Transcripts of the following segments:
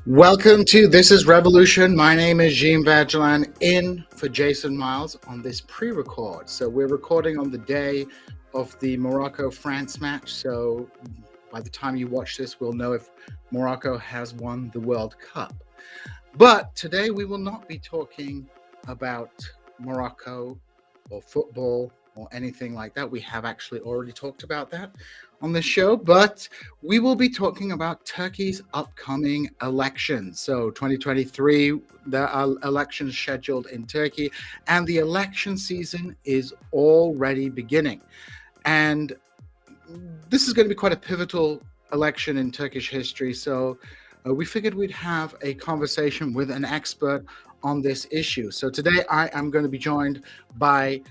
Welcome to This is Revolution. My name is Jean Vagelan, in for Jason Miles on this pre-record. So we're recording on the day of the Morocco-France match. So by the time you watch this, we'll know if Morocco has won the World Cup. But today we will not be talking about Morocco or football or anything like that. We have actually already talked about that on this show, but we will be talking about Turkey's upcoming elections. So 2023, there are elections scheduled in Turkey, and the election season is already beginning. And this is going to be quite a pivotal election in Turkish history. So we figured we'd have a conversation with an expert on this issue. So today I am going to be joined by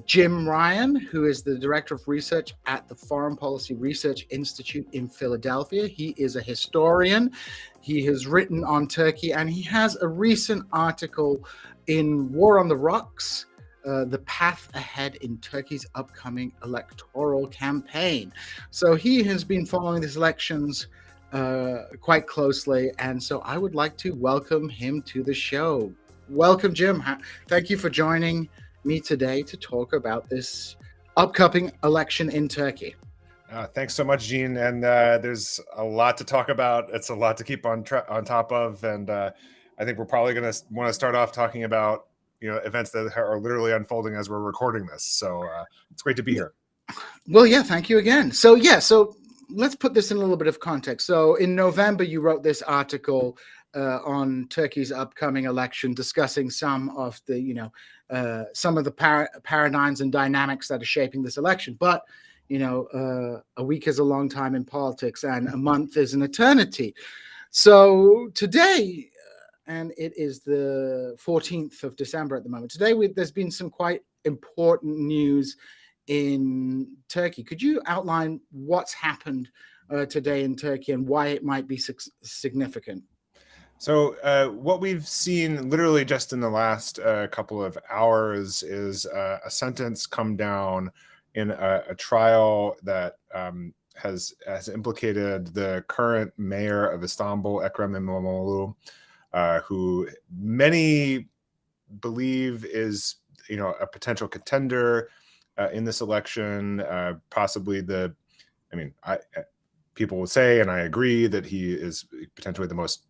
Jim Ryan, who is the Director of Research at the Foreign Policy Research Institute in Philadelphia. He is a historian. He has written on Turkey, and he has a recent article in War on the Rocks, The Path Ahead in Turkey's Upcoming Electoral Campaign. So he has been following these elections quite closely, and so I would like to welcome him to the show. Welcome, Jim. Thank you for joining me today to talk about this upcoming election in Turkey. Thanks so much, Gene. And there's a lot to talk about. It's a lot to keep on top of. And I think we're probably going to want to start off talking about events that are literally unfolding as we're recording this. So it's great to be here. Well, yeah, thank you again. So let's put this in a little bit of context. So in November, you wrote this article on Turkey's upcoming election, discussing some of the, some of the paradigms and dynamics that are shaping this election. But, a week is a long time in politics, and a month is an eternity. So today, and it is the 14th of December at the moment. Today, there's been some quite important news in Turkey. Could you outline what's happened today in Turkey and why it might be significant? So what we've seen literally just in the last couple of hours is a sentence come down in a trial that has implicated the current mayor of Istanbul, Ekrem İmamoğlu, who many believe is a potential contender in this election. Possibly people will say, and I agree, that he is potentially the most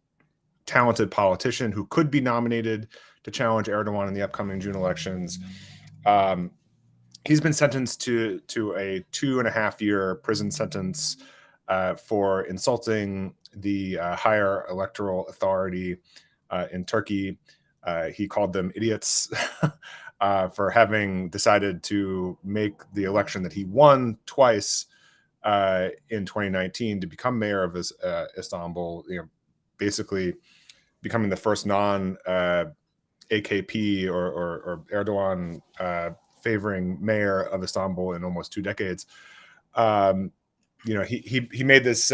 talented politician who could be nominated to challenge Erdogan in the upcoming June elections. He's been sentenced to a 2.5-year prison sentence for insulting the higher electoral authority in Turkey. He called them idiots for having decided to make the election that he won twice in 2019 to become mayor of Istanbul, basically becoming the first non-AKP or Erdogan favoring mayor of Istanbul in almost 2 decades. He made this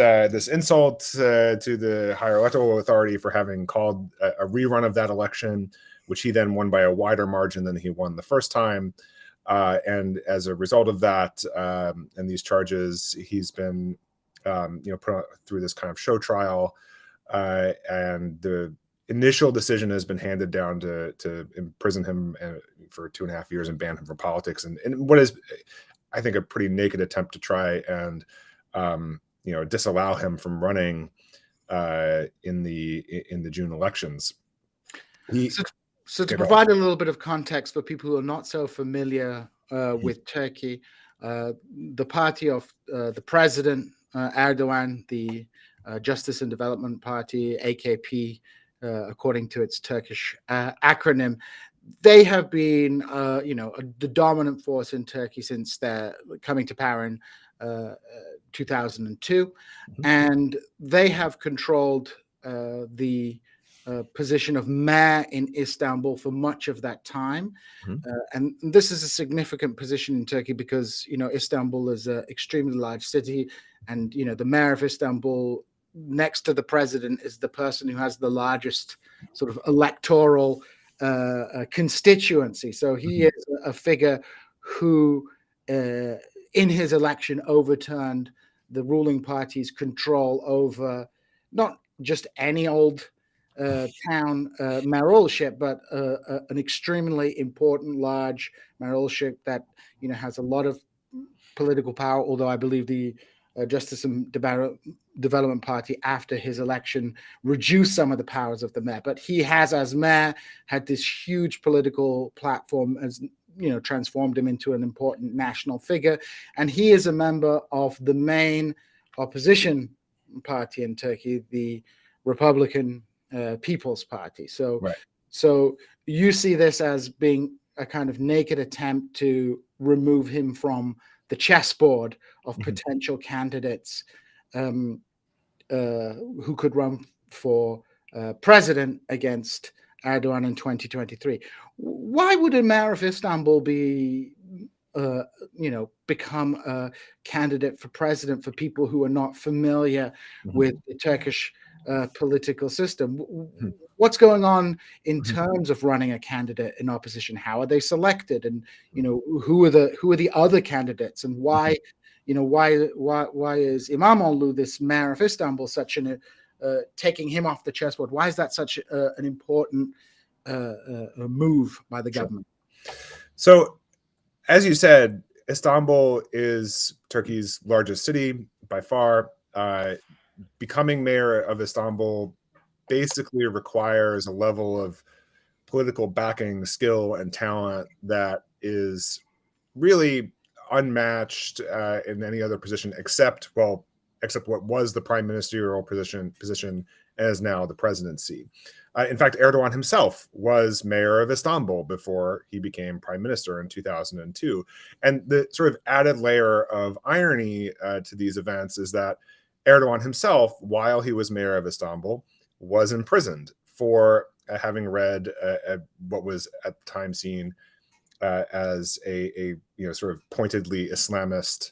insult to the higher electoral authority for having called a rerun of that election, which he then won by a wider margin than he won the first time. And as a result of that and these charges, he's been put through this kind of show trial. And the initial decision has been handed down to imprison him for 2.5 years and ban him from politics. And what is, I think, a pretty naked attempt to try and disallow him from running in the June elections. So to provide a little bit of context for people who are not so familiar with Turkey, the party of the president, Erdogan, the Justice and Development Party, AKP, according to its Turkish acronym, they have been, the dominant force in Turkey since their coming to power in 2002. Mm-hmm. And they have controlled the position of mayor in Istanbul for much of that time. Mm-hmm. And this is a significant position in Turkey because, Istanbul is an extremely large city. And, the mayor of Istanbul, next to the president, is the person who has the largest sort of electoral constituency. So he is a figure who, in his election, overturned the ruling party's control over not just any old town mayoralship, but an extremely important, large mayoralship that has a lot of political power. Although I believe the Justice and Development Party, after his election, reduced some of the powers of the mayor, but he has, as mayor, had this huge political platform, as transformed him into an important national figure, and he is a member of the main opposition party in Turkey, the Republican People's Party. So, Right. so you see this as being a kind of naked attempt to remove him from the chessboard of potential candidates who could run for president against Erdogan in 2023. Why would a mayor of Istanbul become a candidate for president for people who are not familiar with the Turkish political system? What's going on in terms of running a candidate in opposition? How are they selected? And who are the other candidates? And why is Imamoglu, this mayor of Istanbul, such an taking him off the chessboard? Why is that such an important move by the government? So, as you said, Istanbul is Turkey's largest city by far. Becoming mayor of Istanbul basically requires a level of political backing, skill, and talent that is really unmatched in any other position except what was the prime ministerial position and is now the presidency. In fact, Erdogan himself was mayor of Istanbul before he became prime minister in 2002. And the sort of added layer of irony to these events is that Erdogan himself, while he was mayor of Istanbul, was imprisoned for having read what was at the time seen as a sort of pointedly Islamist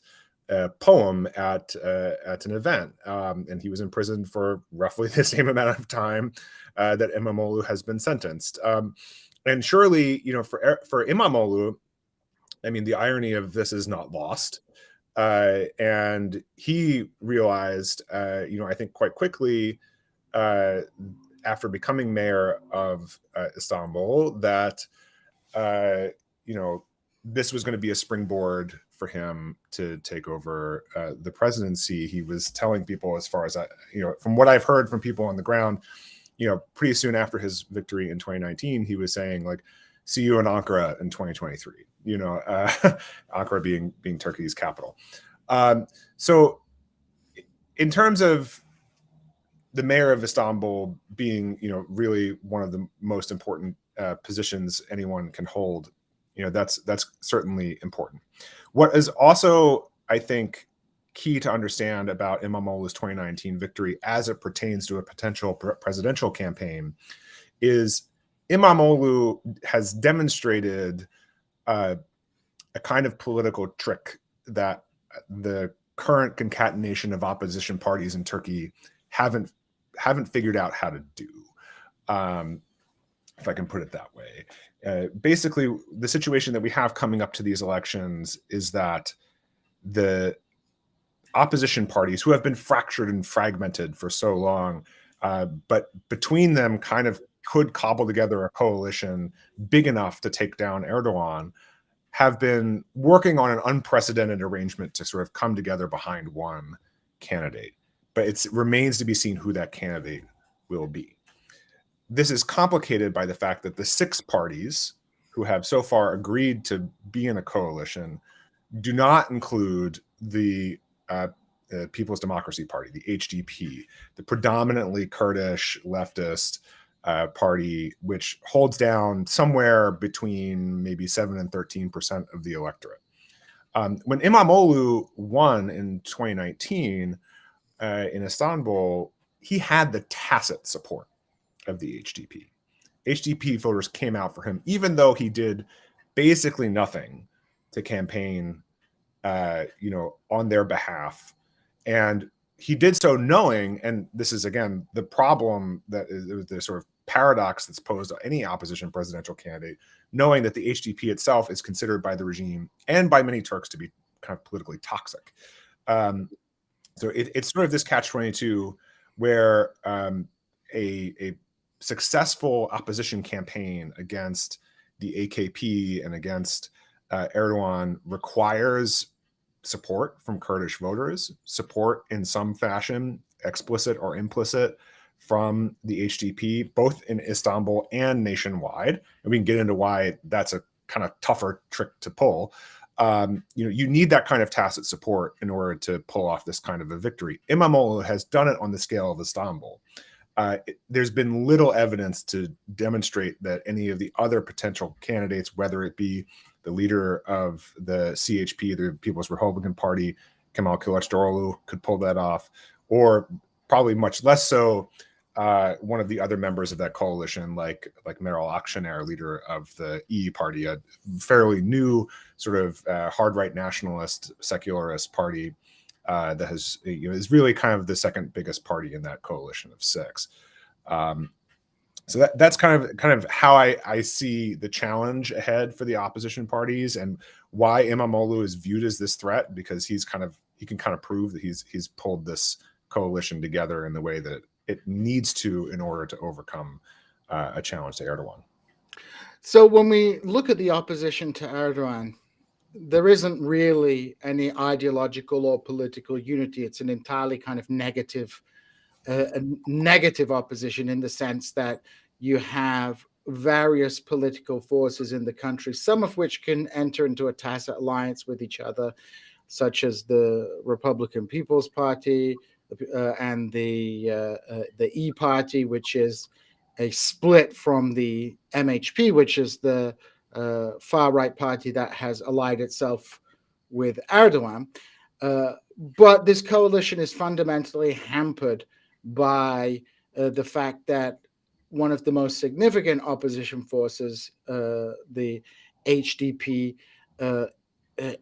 poem at an event, and he was imprisoned for roughly the same amount of time that Imamoglu has been sentenced. And surely, for Imamoglu, I mean, the irony of this is not lost. And he realized, I think quite quickly, after becoming mayor of Istanbul, that this was going to be a springboard for him to take over the presidency. He was telling people, as far as from what I've heard from people on the ground, pretty soon after his victory in 2019, he was saying, like, see you in Ankara in 2023. Ankara being Turkey's capital. So in terms of the mayor of Istanbul being, really one of the most important positions anyone can hold, that's certainly important. What is also, I think, key to understand about Imamoglu's 2019 victory as it pertains to a potential presidential campaign is Imamoglu has demonstrated a kind of political trick that the current concatenation of opposition parties in Turkey haven't figured out how to do, if I can put it that way. Basically, the situation that we have coming up to these elections is that the opposition parties, who have been fractured and fragmented for so long, but between them kind of could cobble together a coalition big enough to take down Erdogan, have been working on an unprecedented arrangement to sort of come together behind one candidate. But it remains to be seen who that candidate will be. This is complicated by the fact that the 6 parties who have so far agreed to be in a coalition do not include the People's Democracy Party, the HDP, the predominantly Kurdish leftist party, which holds down somewhere between maybe 7 and 13% of the electorate. When Imamoglu won in 2019 in Istanbul, he had the tacit support of the HDP. HDP voters came out for him, even though he did basically nothing to campaign, on their behalf. And he did so knowing, and this is, again, the problem that is the sort of paradox that's posed to any opposition presidential candidate, knowing that the HDP itself is considered by the regime and by many Turks to be kind of politically toxic. So it's sort of this catch-22 where a successful opposition campaign against the AKP and against Erdogan requires support from Kurdish voters, support in some fashion, explicit or implicit, from the HDP, both in Istanbul and nationwide. And we can get into why that's a kind of tougher trick to pull. You need that kind of tacit support in order to pull off this kind of a victory. Imamoglu has done it on the scale of Istanbul. There's been little evidence to demonstrate that any of the other potential candidates, whether it be the leader of the CHP, the People's Republican Party, Kemal Kılıçdaroğlu, could pull that off, or probably much less so, one of the other members of that coalition, like Meral Akşener, leader of the İYİ Party, a fairly new sort of hard right nationalist secularist party that has, is really kind of the second biggest party in that coalition of six. So that's kind of how I see the challenge ahead for the opposition parties, and why Imamoglu is viewed as this threat, because he can kind of prove that he's pulled this coalition together in the way that it needs to in order to overcome a challenge to Erdogan. So when we look at the opposition to Erdogan, there isn't really any ideological or political unity. It's an entirely kind of negative opposition, in the sense that you have various political forces in the country, some of which can enter into a tacit alliance with each other, such as the Republican People's Party and the E Party, which is a split from the MHP, which is the far-right party that has allied itself with Erdogan. But this coalition is fundamentally hampered by the fact that one of the most significant opposition forces, the HDP,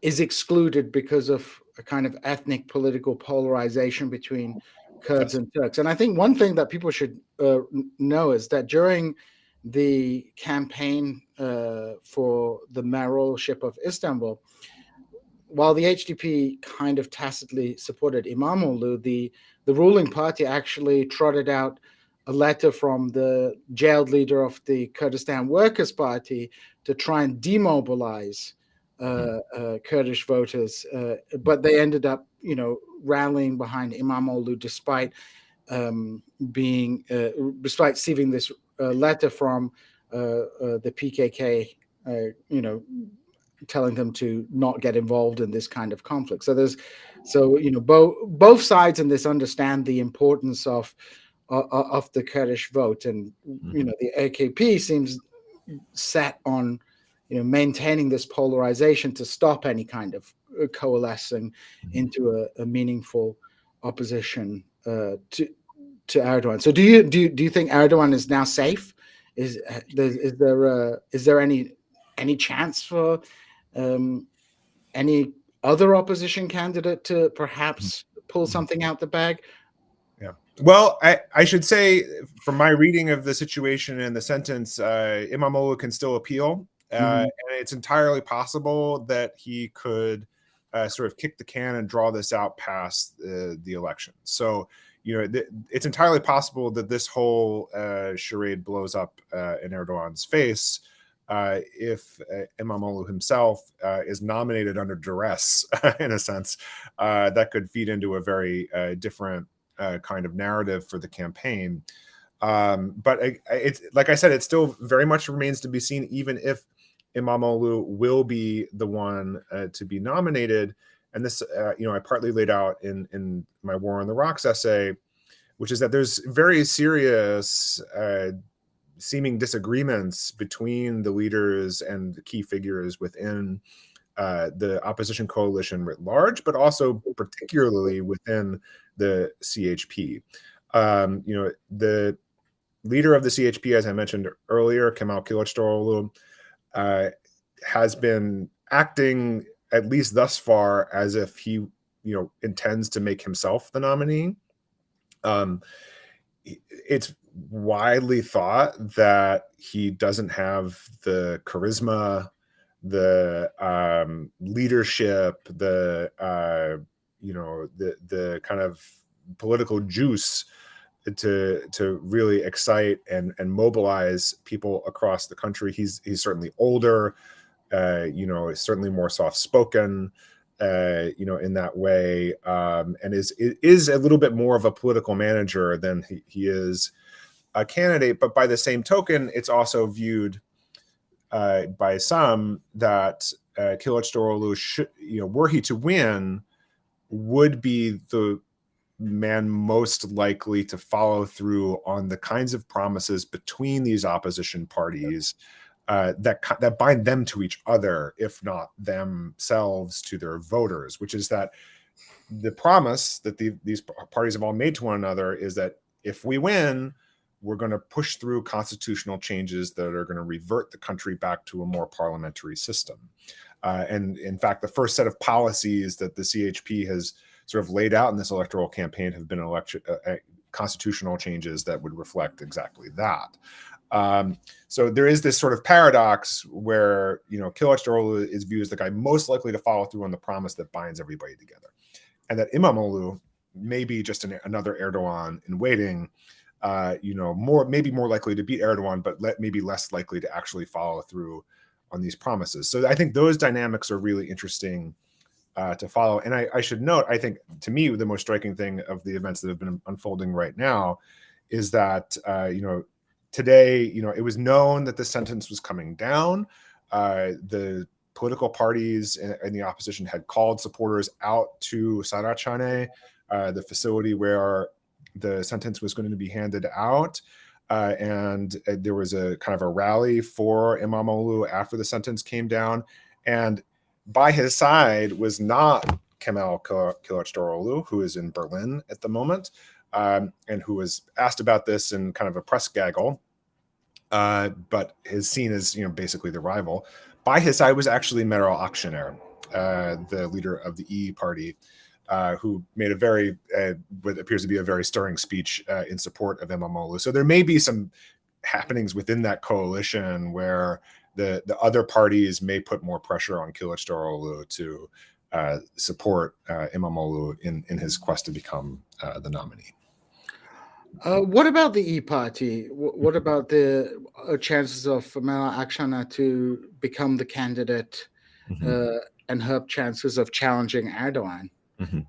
is excluded because of a kind of ethnic political polarization between Kurds and Turks. And I think one thing that people should know is that during the campaign for the mayoralship of Istanbul, while the HDP kind of tacitly supported Imamoglu, the ruling party actually trotted out a letter from the jailed leader of the Kurdistan Workers' Party to try and demobilize Kurdish voters, but they ended up, rallying behind Imamoglu despite despite receiving this letter from the PKK, telling them to not get involved in this kind of conflict. Both sides in this understand the importance of the Kurdish vote, and the AKP seems set on maintaining this polarization to stop any kind of coalescing into a meaningful opposition to Erdogan. So do you think Erdogan is now safe? Is there any chance for any other opposition candidate to perhaps pull something out the bag? Yeah. Well, I should say, from my reading of the situation and the sentence, Imamoglu can still appeal. And it's entirely possible that he could sort of kick the can and draw this out past the election. So, it's entirely possible that this whole charade blows up in Erdogan's face if Imamoglu himself is nominated under duress, in a sense. That could feed into a very different kind of narrative for the campaign. But it's, like I said, it still very much remains to be seen, even if Imamoglu will be the one to be nominated. And this, I partly laid out in my War on the Rocks essay, which is that there's very serious seeming disagreements between the leaders and the key figures within the opposition coalition writ large, but also particularly within the CHP. The leader of the CHP, as I mentioned earlier, Kemal Kılıçdaroğlu, has been acting, at least thus far, as if he, intends to make himself the nominee. It's widely thought that he doesn't have the charisma, the leadership, the kind of political juice to really excite and mobilize people across the country. He's certainly older, certainly more soft spoken, in that way, and is a little bit more of a political manager than he is a candidate. But by the same token, it's also viewed by some that Kılıçdaroğlu should, were he to win, would be the man most likely to follow through on the kinds of promises between these opposition parties that bind them to each other, if not themselves to their voters, which is that the promise that these parties have all made to one another is that if we win, we're going to push through constitutional changes that are going to revert the country back to a more parliamentary system. And in fact, the first set of policies that the CHP has sort of laid out in this electoral campaign have been constitutional changes that would reflect exactly that. So there is this sort of paradox where, Kılıçdaroğlu is viewed as the guy most likely to follow through on the promise that binds everybody together, and that İmamoğlu may be just another Erdogan in waiting, maybe more likely to beat Erdogan, but maybe less likely to actually follow through on these promises. So I think those dynamics are really interesting to follow. And I should note, I think, to me, the most striking thing of the events that have been unfolding right now is that, today, it was known that the sentence was coming down. The political parties in the opposition had called supporters out to Saraçhane, the facility where the sentence was going to be handed out. And there was a kind of a rally for İmamoğlu after the sentence came down. And by his side was not Kemal Kılıçdaroğlu, who is in Berlin at the moment, and who was asked about this in kind of a press gaggle, but is seen as, basically the rival. By his side was actually Meral Akşener, the leader of the E party, who made a very, what appears to be a very stirring speech in support of İmamoğlu. So there may be some happenings within that coalition where the other parties may put more pressure on Kılıçdaroğlu to support İmamoğlu in his quest to become the nominee. What about the E Party? What about the chances of Meral Akşener to become the candidate, and her chances of challenging Erdogan?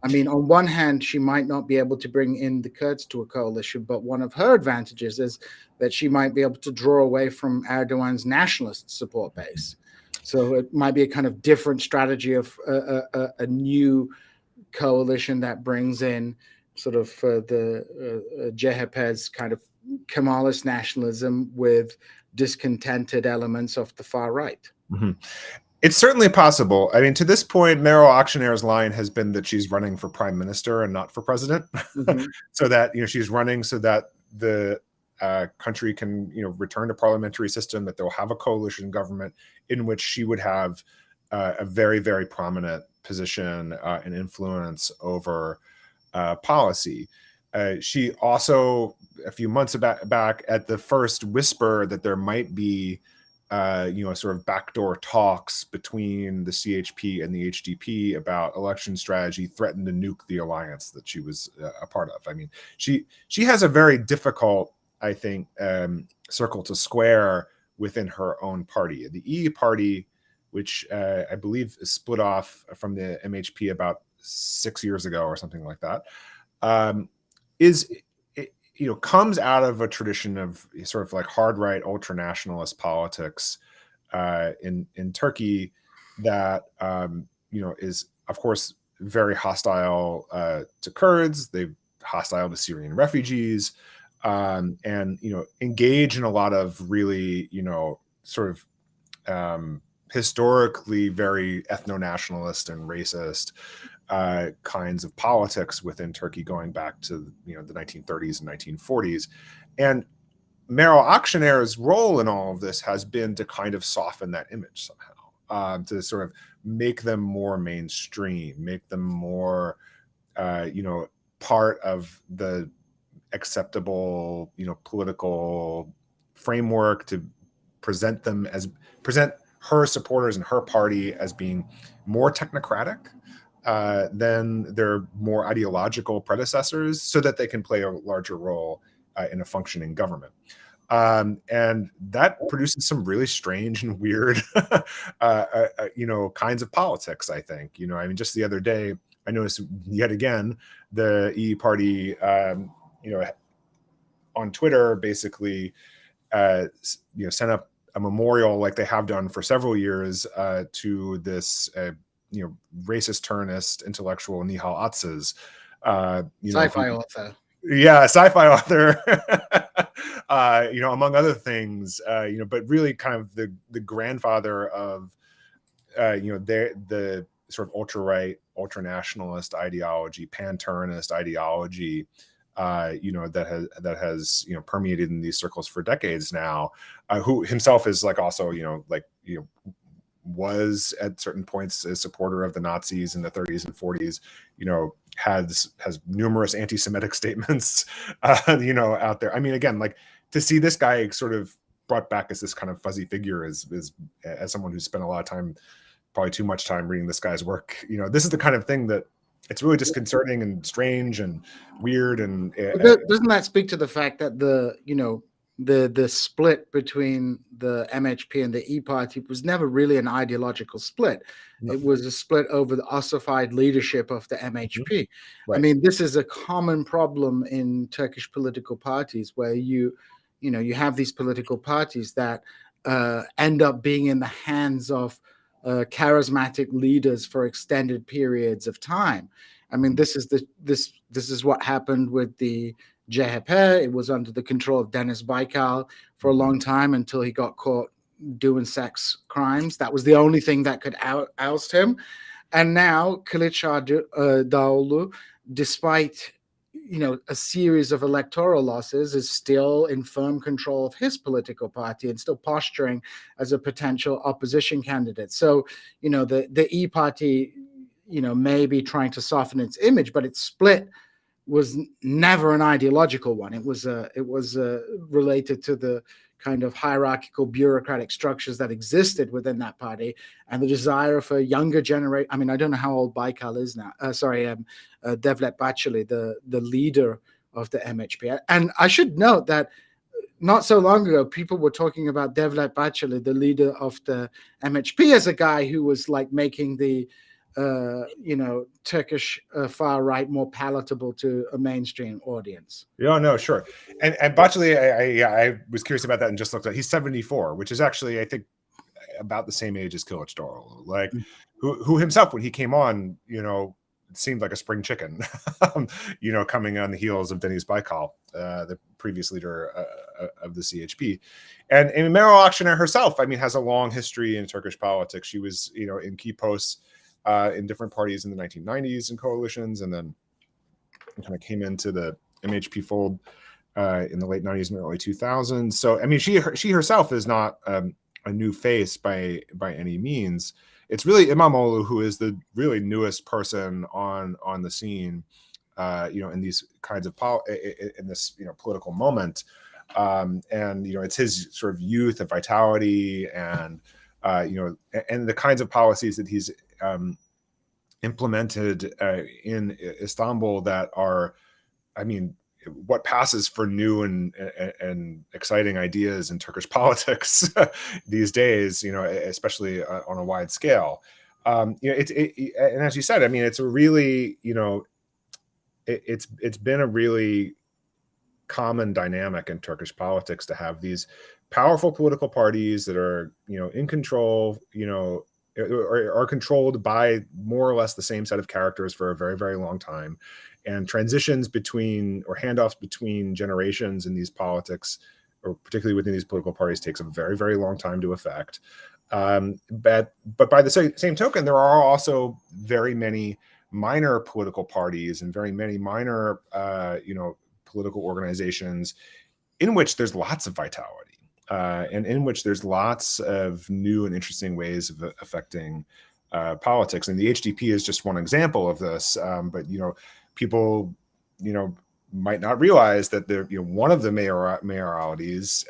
I mean, on one hand, she might not be able to bring in the Kurds to a coalition, but one of her advantages is that she might be able to draw away from Erdogan's nationalist support base. So it might be a kind of different strategy of a new coalition that brings in sort of the CHP's kind of Kemalist nationalism with discontented elements of the far right. It's certainly possible. I mean, to this point, Meral Akşener's line has been that she's running for prime minister and not for president. So that, she's running so that the country can, return to parliamentary system, that they'll have a coalition government in which she would have a very, very prominent position and influence over policy. She also, a few months back, at the first whisper that there might be sort of backdoor talks between the CHP and the HDP about election strategy, threatened to nuke the alliance that she was a part of. I mean, she has a very difficult, I think, circle to square within her own party. The E party, which I believe is split off from the MHP about 6 years ago or something like that, comes out of a tradition of sort of like hard right ultra nationalist politics in Turkey that is, of course, very hostile to Kurds. They're hostile to Syrian refugees, and engage in a lot of really sort of historically very ethno-nationalist and racist kinds of politics within Turkey, going back to the 1930s and 1940s. And Meral Akşener's role in all of this has been to kind of soften that image somehow, to sort of make them more mainstream, make them more part of the acceptable political framework, to present her supporters and her party as being more technocratic than their more ideological predecessors, so that they can play a larger role in a functioning government. And that produces some really strange and weird, kinds of politics, I think. I mean, just the other day, I noticed yet again the EE party, on Twitter, basically, sent up a memorial like they have done for several years to this, racist turnist intellectual Nihal Ats's, Sci-fi author. Yeah, sci-fi author, among other things, but really kind of the grandfather of, the sort of ultra-right, ultra-nationalist ideology, pan-Turinist ideology, that has permeated in these circles for decades now. Who himself is also was at certain points a supporter of the Nazis in the 30s and 40s. Has numerous anti-Semitic statements, out there. I mean, again, to see this guy sort of brought back as this kind of fuzzy figure as someone who's spent a lot of time, probably too much time, reading this guy's work. This is the kind of thing that it's really disconcerting and strange and weird. And doesn't that speak to the fact that the split between the MHP and the E Party was never really an ideological split? No. It was a split over the ossified leadership of the MHP. Mm-hmm. Right. I mean, this is a common problem in Turkish political parties, where you have these political parties that end up being in the hands of charismatic leaders for extended periods of time. I mean, this is what happened with the CHP. It was under the control of Denis Baykal for a long time, until he got caught doing sex crimes. That was the only thing that could oust him. And now Kılıçdaroğlu, despite a series of electoral losses, is still in firm control of his political party and still posturing as a potential opposition candidate. So, the E Party, may be trying to soften its image, but its split was never an ideological one. It was related to the kind of hierarchical bureaucratic structures that existed within that party, and the desire for younger generation. I mean, I don't know how old Baykal is now. Devlet Bahçeli, the leader of the MHP. And I should note that not so long ago, people were talking about Devlet Bahçeli, the leader of the MHP, as a guy who was making the Turkish far right more palatable to a mainstream audience. Yeah, no, sure. And Bahçeli, I was curious about that and just looked at. He's 74, which is actually, I think, about the same age as Kılıçdaroğlu. Who himself, when he came on, it seemed like a spring chicken, coming on the heels of Denis Baykal, the previous leader of the CHP. And Meral Akşener herself, I mean, has a long history in Turkish politics. She was, in key posts in different parties in the 1990s and coalitions, and then kind of came into the MHP fold in the late 90s and early 2000s. So, I mean, she herself is not a new face by any means. It's really İmamoğlu who is the really newest person on the scene, in these kinds of in this political moment, and it's his sort of youth and vitality, and and the kinds of policies that he's implemented in Istanbul that are, I mean, what passes for new and exciting ideas in Turkish politics these days, especially on a wide scale. And as you said, I mean, it's a really, it's been a really common dynamic in Turkish politics to have these powerful political parties that are, in control, are controlled by more or less the same set of characters for a very, very long time. And transitions between, or handoffs between generations in these politics, or particularly within these political parties, takes a very, very long time to effect. But by the same token, there are also very many minor political parties and very many minor, political organizations in which there's lots of vitality, and in which there's lots of new and interesting ways of affecting politics. And the HDP is just one example of this. But people, might not realize that one of the mayoralities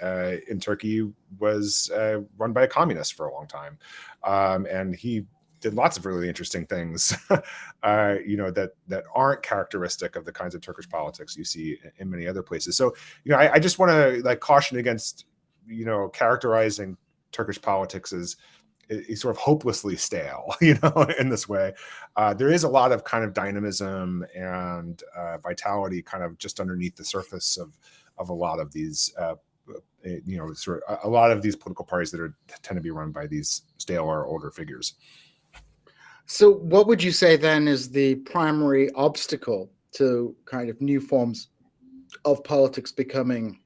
in Turkey was run by a communist for a long time, and he did lots of really interesting things, that aren't characteristic of the kinds of Turkish politics you see in many other places. So, I just want to like caution against, characterizing Turkish politics as sort of hopelessly stale, in this way. There is a lot of kind of dynamism and vitality kind of just underneath the surface of a lot of these, sort of a lot of these political parties that tend to be run by these stale or older figures. So what would you say then is the primary obstacle to kind of new forms of politics becoming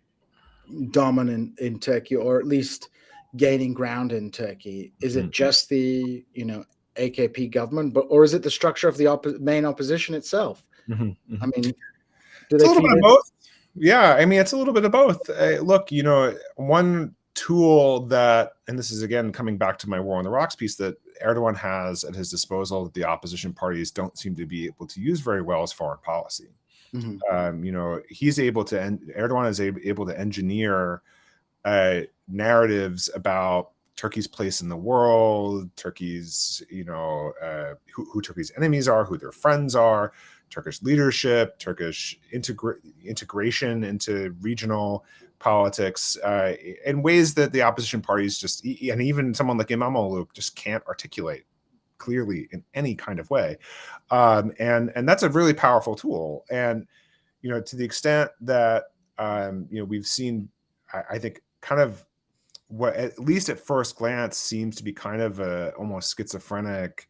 dominant in Turkey, or at least gaining ground in Turkey? Is it just the, AKP government, or is it the structure of the main opposition itself? I mean, do It's they a little feed bit of it? both. Yeah, I mean, it's a little bit of both. Look, one tool that, and this is again coming back to my War on the Rocks piece, that Erdogan has at his disposal that the opposition parties don't seem to be able to use very well, is foreign policy. He's able to, Erdogan is able to engineer narratives about Turkey's place in the world, Turkey's, who Turkey's enemies are, who their friends are, Turkish leadership, Turkish integration into regional politics, in ways that the opposition parties just, and even someone like İmamoğlu, just can't articulate clearly in any kind of way. And that's a really powerful tool. And, to the extent that, we've seen, I think, kind of what, at least at first glance, seems to be kind of a almost schizophrenic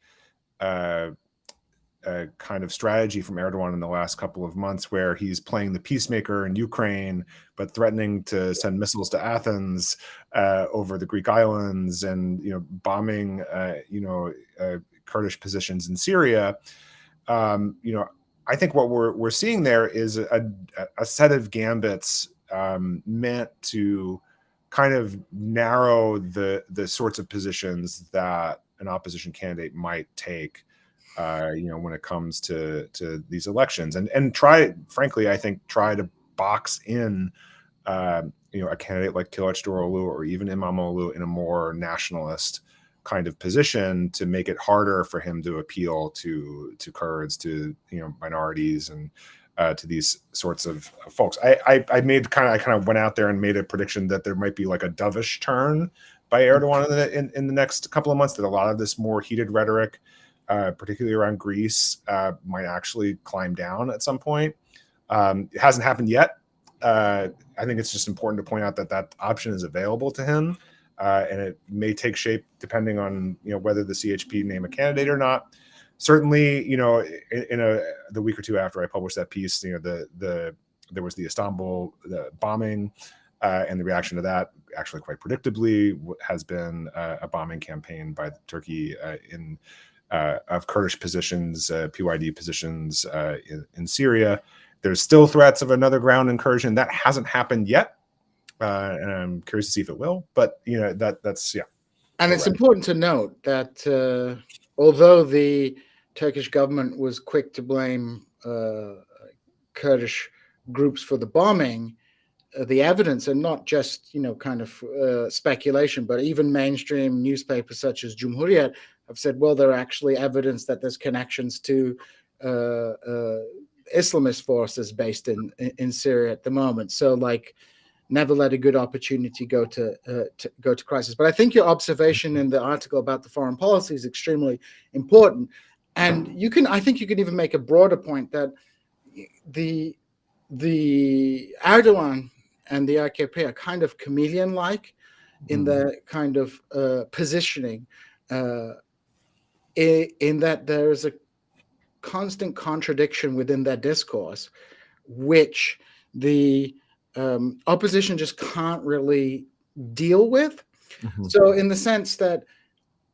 kind of strategy from Erdogan in the last couple of months, where he's playing the peacemaker in Ukraine, but threatening to send missiles to Athens over the Greek islands, and bombing Kurdish positions in Syria. I think what we're seeing there is a set of gambits meant to kind of narrow the sorts of positions that an opposition candidate might take, when it comes to these elections, and frankly, I think try to box in, a candidate like Kılıçdaroğlu or even İmamoğlu in a more nationalist kind of position, to make it harder for him to appeal to Kurds, to minorities, and to these sorts of folks. I kind of went out there and made a prediction that there might be like a dovish turn by Erdogan in the next couple of months, that a lot of this more heated rhetoric, particularly around Greece, might actually climb down at some point. It hasn't happened yet. I think it's just important to point out that option is available to him, and it may take shape depending on whether the CHP name a candidate or not. Certainly, in the week or two after I published that piece, there was the Istanbul bombing, and the reaction to that, actually quite predictably, has been a bombing campaign by Turkey of Kurdish positions, PYD positions in Syria. There's still threats of another ground incursion. That hasn't happened yet, and I'm curious to see if it will. But that's. And it's important to note that although the Turkish government was quick to blame Kurdish groups for the bombing, the evidence, and not just kind of speculation, but even mainstream newspapers such as Cumhuriyet have said, well, there are actually evidence that there's connections to Islamist forces based in Syria at the moment. So, never let a good opportunity go to crisis. But I think your observation in the article about the foreign policy is extremely important, and I think you can even make a broader point that the Erdogan and the AKP are kind of chameleon-like in their kind of positioning, in that there is a constant contradiction within their discourse, which the opposition just can't really deal with. So in the sense that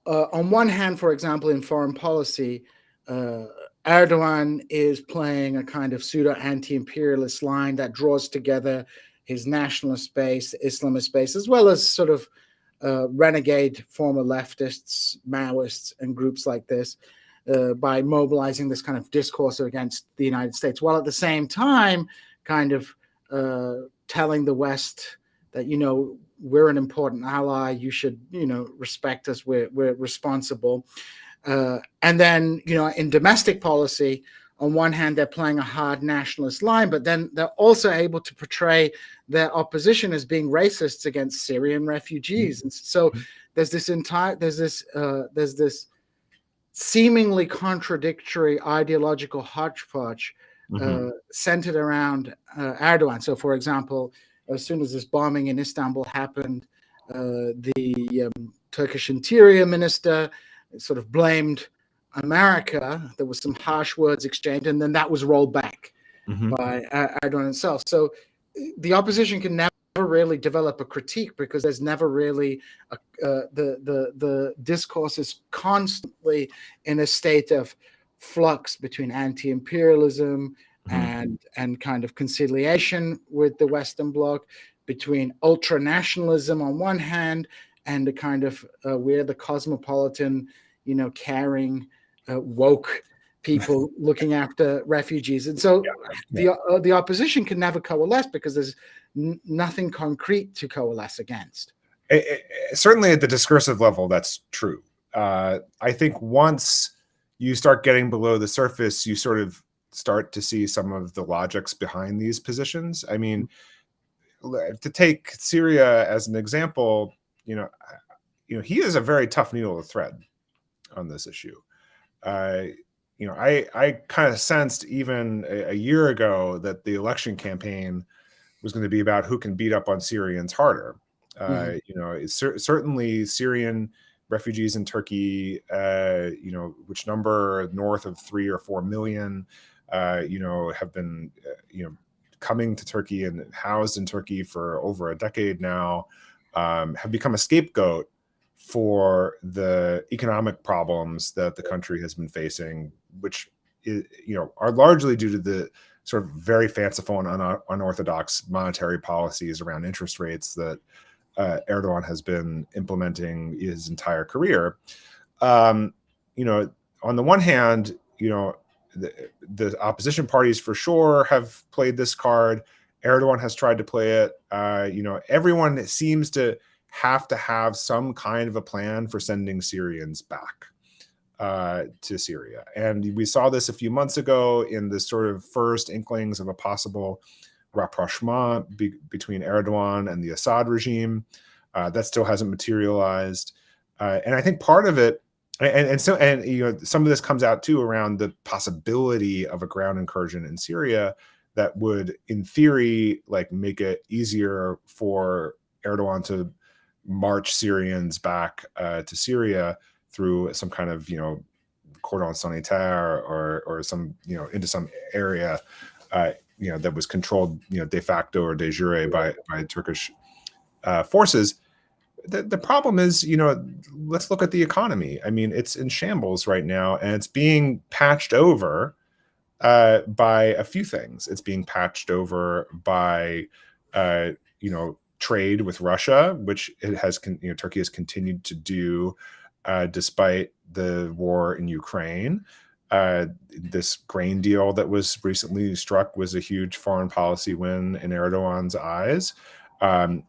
on one hand, for example, in foreign policy, Erdogan is playing a kind of pseudo anti-imperialist line that draws together his nationalist base, Islamist base, as well as sort of renegade former leftists, Maoists, and groups like this, by mobilizing this kind of discourse against the United States, while at the same time kind of telling the West that, we're an important ally, you should, respect us, we're responsible. And then, in domestic policy, on one hand, they're playing a hard nationalist line, but then they're also able to portray their opposition as being racists against Syrian refugees. And so there's this seemingly contradictory ideological hodgepodge centered around Erdogan. So, for example, as soon as this bombing in Istanbul happened, the Turkish Interior Minister sort of blamed America. There was some harsh words exchanged, and then that was rolled back by Erdogan himself. So the opposition can never really develop a critique because there's never really the discourse is constantly in a state of flux between anti-imperialism and kind of conciliation with the Western Bloc, between ultra-nationalism on one hand and the kind of we're the cosmopolitan, caring, woke people looking after refugees. And so the opposition can never coalesce because there's nothing concrete to coalesce against. Certainly at the discursive level, that's true. I think once you start getting below the surface, you sort of start to see some of the logics behind these positions. I mean, to take Syria as an example, he is a very tough needle to thread on this issue. I kind of sensed even a year ago that the election campaign was going to be about who can beat up on Syrians harder. Certainly Syrian refugees in Turkey, which number north of 3 or 4 million, have been, coming to Turkey and housed in Turkey for over a decade now, have become a scapegoat for the economic problems that the country has been facing, which are largely due to the sort of very fanciful and unorthodox monetary policies around interest rates that Erdogan has been implementing his entire career. On the one hand, the opposition parties for sure have played this card. Erdogan has tried to play it. Everyone seems to have some kind of a plan for sending Syrians back to Syria. And we saw this a few months ago in the sort of first inklings of a possible rapprochement between Erdogan and the Assad regime. That still hasn't materialized. And I think part of it, some of this comes out too around the possibility of a ground incursion in Syria that would, in theory, make it easier for Erdogan to march Syrians back to Syria through some kind of cordon sanitaire or some into some area that was controlled de facto or de jure by Turkish forces. The problem is, let's look at the economy. I mean, it's in shambles right now, and it's being patched over by a few things. It's being patched over by, trade with Russia, which Turkey has continued to do despite the war in Ukraine. This grain deal that was recently struck was a huge foreign policy win in Erdogan's eyes. And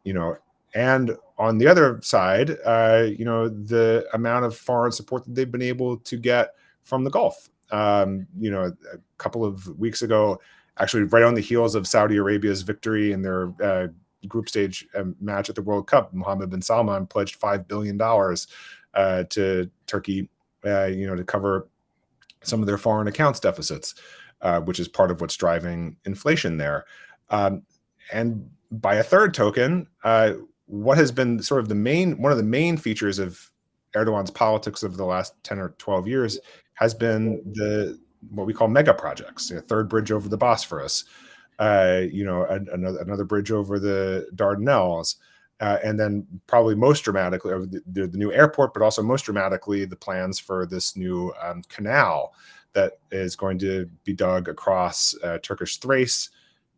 on the other side, the amount of foreign support that they've been able to get from the Gulf. A couple of weeks ago, actually right on the heels of Saudi Arabia's victory in their group stage match at the World Cup, Mohammed bin Salman pledged $5 billion to Turkey, to cover some of their foreign accounts deficits, which is part of what's driving inflation there. And by a third token, what has been sort of one of the main features of Erdogan's politics of the last 10 or 12 years has been what we call mega projects, third bridge over the Bosphorus, another bridge over the Dardanelles, and then probably most dramatically the new airport, but also most dramatically the plans for this new canal that is going to be dug across Turkish Thrace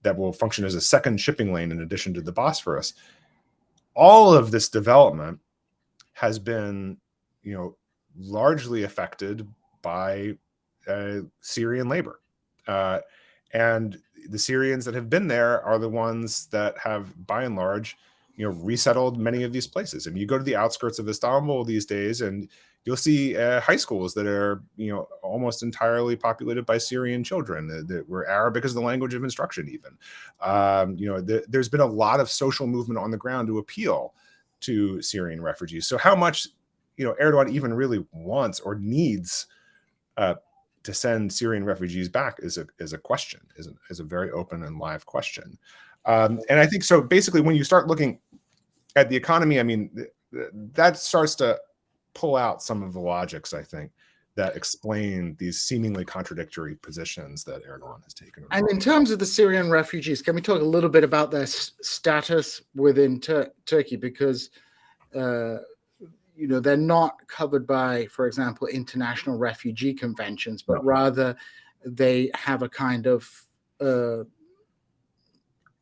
that will function as a second shipping lane in addition to the Bosphorus. All of this development has been, largely affected by Syrian labor. And the Syrians that have been there are the ones that have, by and large, resettled many of these places. And you go to the outskirts of Istanbul these days, and you'll see high schools that are, almost entirely populated by Syrian children where Arabic is the language of instruction. Even, there's been a lot of social movement on the ground to appeal to Syrian refugees. So how much, Erdogan even really wants or needs to send Syrian refugees back is a question, is a very open and live question. And I think so. Basically, when you start looking at the economy, I mean, that starts to pull out some of the logics, I think, that explain these seemingly contradictory positions that Erdogan has taken. And in terms of the Syrian refugees, can we talk a little bit about their status within Turkey? Because they're not covered by, for example, international refugee conventions, but rather they have a kind of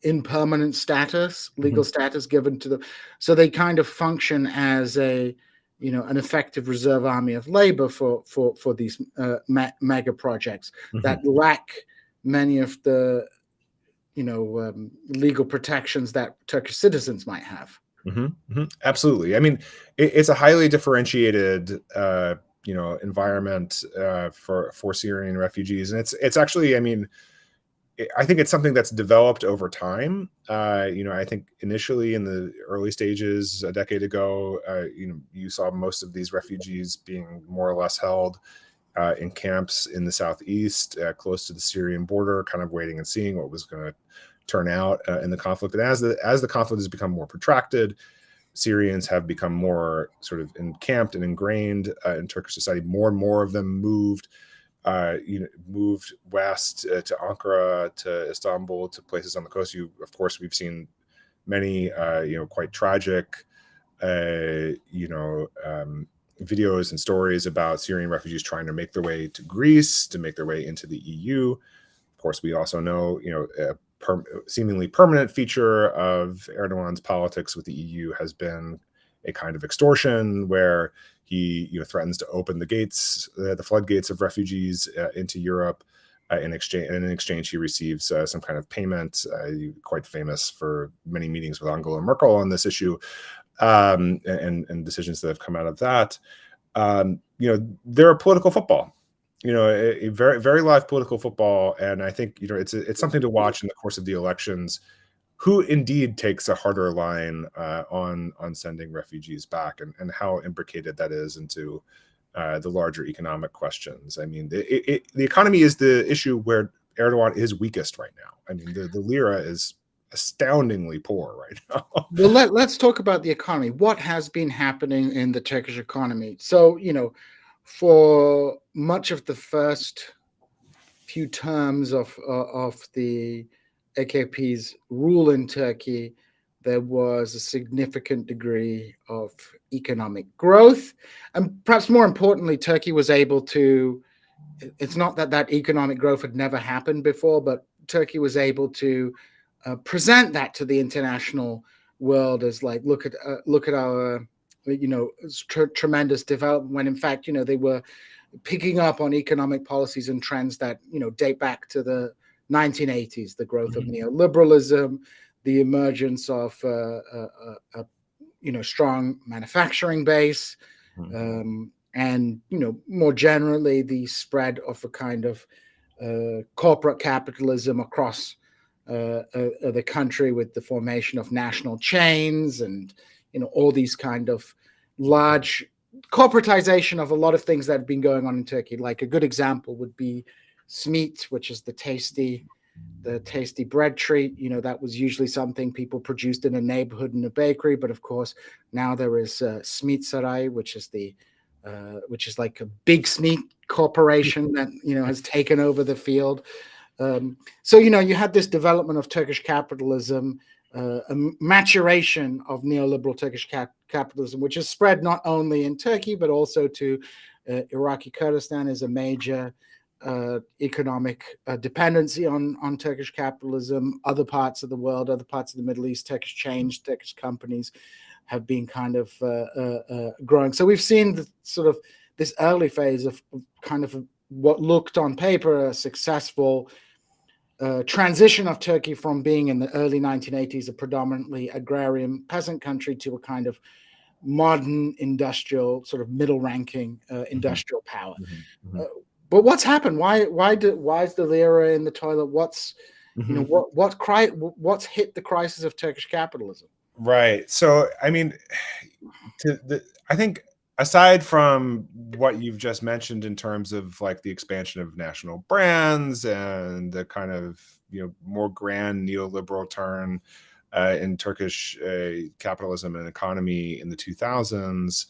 impermanent status, legal status given to them. So they kind of function as an effective reserve army of labor for these mega projects that lack many of the, legal protections that Turkish citizens might have. Absolutely. I mean, it's a highly differentiated, environment for Syrian refugees, and it's actually, I mean, I think it's something that's developed over time. I think initially in the early stages a decade ago, you saw most of these refugees being more or less held in camps in the southeast, close to the Syrian border, kind of waiting and seeing what was going to turn out in the conflict. And as the conflict has become more protracted, Syrians have become more sort of encamped and ingrained in Turkish society. More and more of them moved west to Ankara, to Istanbul, to places on the coast. Of course, we've seen many, quite tragic, videos and stories about Syrian refugees trying to make their way to Greece, to make their way into the EU. Of course, we also know, a seemingly permanent feature of Erdogan's politics with the EU has been a kind of extortion, where he threatens to open the floodgates of refugees into Europe. In exchange, he receives some kind of payment. Quite famous for many meetings with Angela Merkel on this issue, and decisions that have come out of that. They're a political football. A very, very live political football, and I think it's something to watch in the course of the elections. Who indeed takes a harder line on sending refugees back, and how imbricated that is into the larger economic questions. I mean, the economy is the issue where Erdogan is weakest right now. I mean, the lira is astoundingly poor right now. Well, let's talk about the economy. What has been happening in the Turkish economy? So, for much of the first few terms of the AKP's rule in Turkey, there was a significant degree of economic growth. And perhaps more importantly, Turkey was able to, it's not that economic growth had never happened before, but Turkey was able to present that to the international world as like, look at our, tremendous development, when in fact, they were picking up on economic policies and trends that, date back to the 1980s, the growth of neoliberalism, the emergence of a strong manufacturing base, and more generally the spread of a kind of corporate capitalism across the country, with the formation of national chains and all these kind of large corporatization of a lot of things that have been going on in Turkey. Like a good example would be Smit, which is the tasty bread treat. That was usually something people produced in a neighborhood in a bakery, but of course now there is Smit Saray, which is like a big Smit corporation that has taken over the field. So you had this development of Turkish capitalism, a maturation of neoliberal Turkish capitalism, which has spread not only in Turkey but also to Iraqi Kurdistan. Is a major economic dependency on Turkish capitalism. Other parts of the world, other parts of the Middle East, Turkish chains, Turkish companies have been kind of growing. So we've seen this early phase of kind of what looked on paper a successful transition of Turkey from being in the early 1980s a predominantly agrarian peasant country to a kind of modern industrial, sort of middle-ranking industrial power. Mm-hmm. But what's happened? Why is the lira in the toilet? What's what's hit the crisis of Turkish capitalism? Right. So, I mean, I think aside from what you've just mentioned in terms of like the expansion of national brands and the kind of more grand neoliberal turn in Turkish capitalism and economy in the 2000s,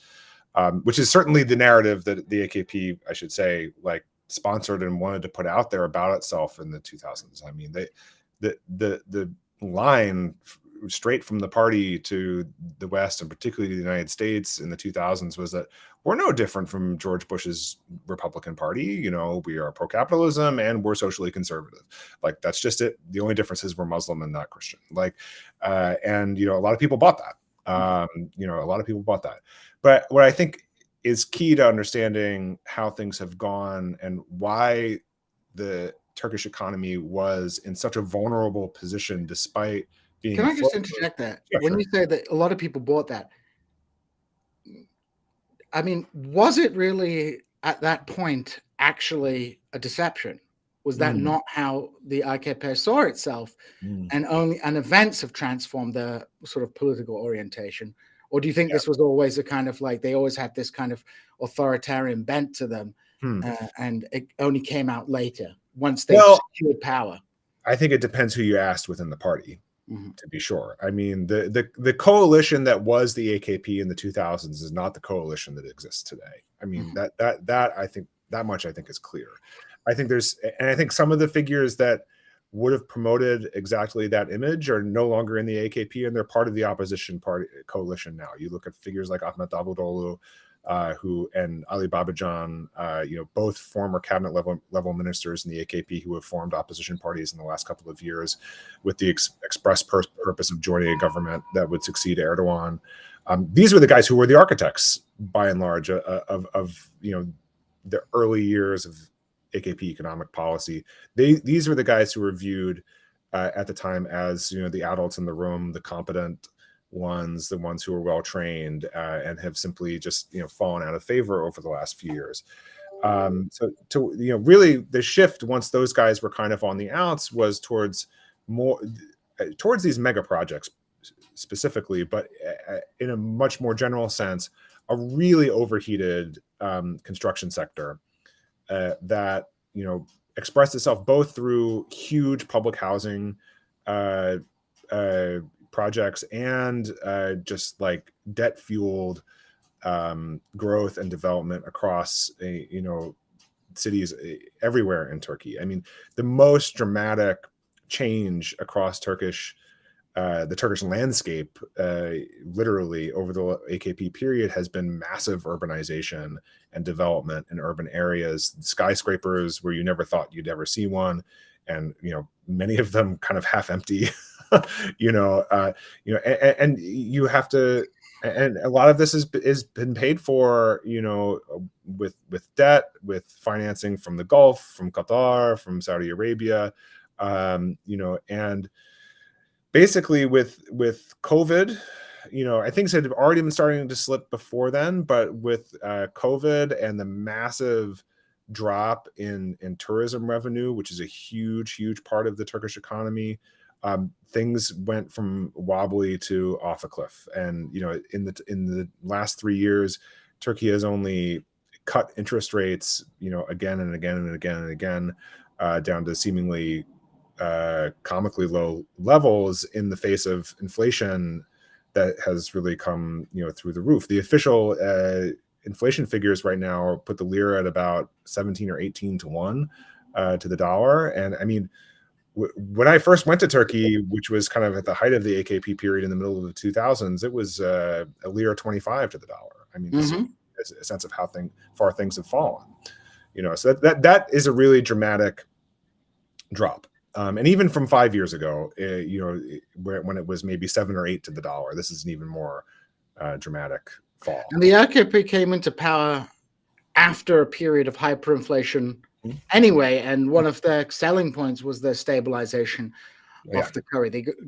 which is certainly the narrative that the AKP, I should say, like sponsored and wanted to put out there about itself in the 2000s. I mean, the line straight from the party to the West, and particularly the United States in the 2000s, was that we're no different from George Bush's Republican Party. We are pro-capitalism and we're socially conservative. Like, that's just it. The only difference is we're Muslim and not Christian. Like, and a lot of people bought that. A lot of people bought that. But what I think is key to understanding how things have gone and why the Turkish economy was in such a vulnerable position despite being. Can I just interject that? Yeah, when you say that a lot of people bought that, I mean, was it really at that point actually a deception? Was that not how the AKP saw itself, and events have transformed their sort of political orientation? Or do you think this was always a kind of like they always had this kind of authoritarian bent to them, and it only came out later once they secured power? I think it depends who you asked within the party, to be sure. I mean, the coalition that was the AKP in the 2000s is not the coalition that exists today. I mean, that I think that much I think is clear. I think some of the figures that would have promoted exactly that image are no longer in the AKP, and they're part of the opposition party coalition now. You look at figures like Ahmet Davutoğlu, and Ali Babacan, both former cabinet level ministers in the AKP who have formed opposition parties in the last couple of years with the express purpose of joining a government that would succeed Erdogan. These were the guys who were the architects, by and large, of the early years of AKP economic policy. These were the guys who were viewed at the time as the adults in the room, the competent ones, the ones who are well trained, and have simply just fallen out of favor over the last few years. So to really the shift once those guys were kind of on the outs was towards these mega projects specifically, but in a much more general sense, a really overheated construction sector that expressed itself both through huge public housing projects and just like debt fueled growth and development across cities everywhere in Turkey. I mean, the most dramatic change across the Turkish landscape, literally over the AKP period, has been massive urbanization and development in urban areas, skyscrapers where you never thought you'd ever see one, and many of them kind of half empty. And you have to, and a lot of this is been paid for, with debt, with financing from the Gulf, from Qatar, from Saudi Arabia, and basically with COVID, things had already been starting to slip before then, but with COVID and the massive drop in tourism revenue, which is a huge part of the Turkish economy, things went from wobbly to off a cliff. And in the last 3 years, Turkey has only cut interest rates, again and again and again and again, down to seemingly comically low levels in the face of inflation that has really come through the roof. The official inflation figures right now put the lira at about 17 or 18 to 1 to the dollar. And I mean, when I first went to Turkey, which was kind of at the height of the AKP period in the middle of the 2000s, it was a lira 25 to the dollar. I mean, this is a sense of how far things have fallen. So that is a really dramatic drop. And even from 5 years ago, when it was maybe 7 or 8 to the dollar, this is an even more dramatic fall. And the AKP came into power after a period of hyperinflation anyway. And one of their selling points was their stabilization Yeah. of the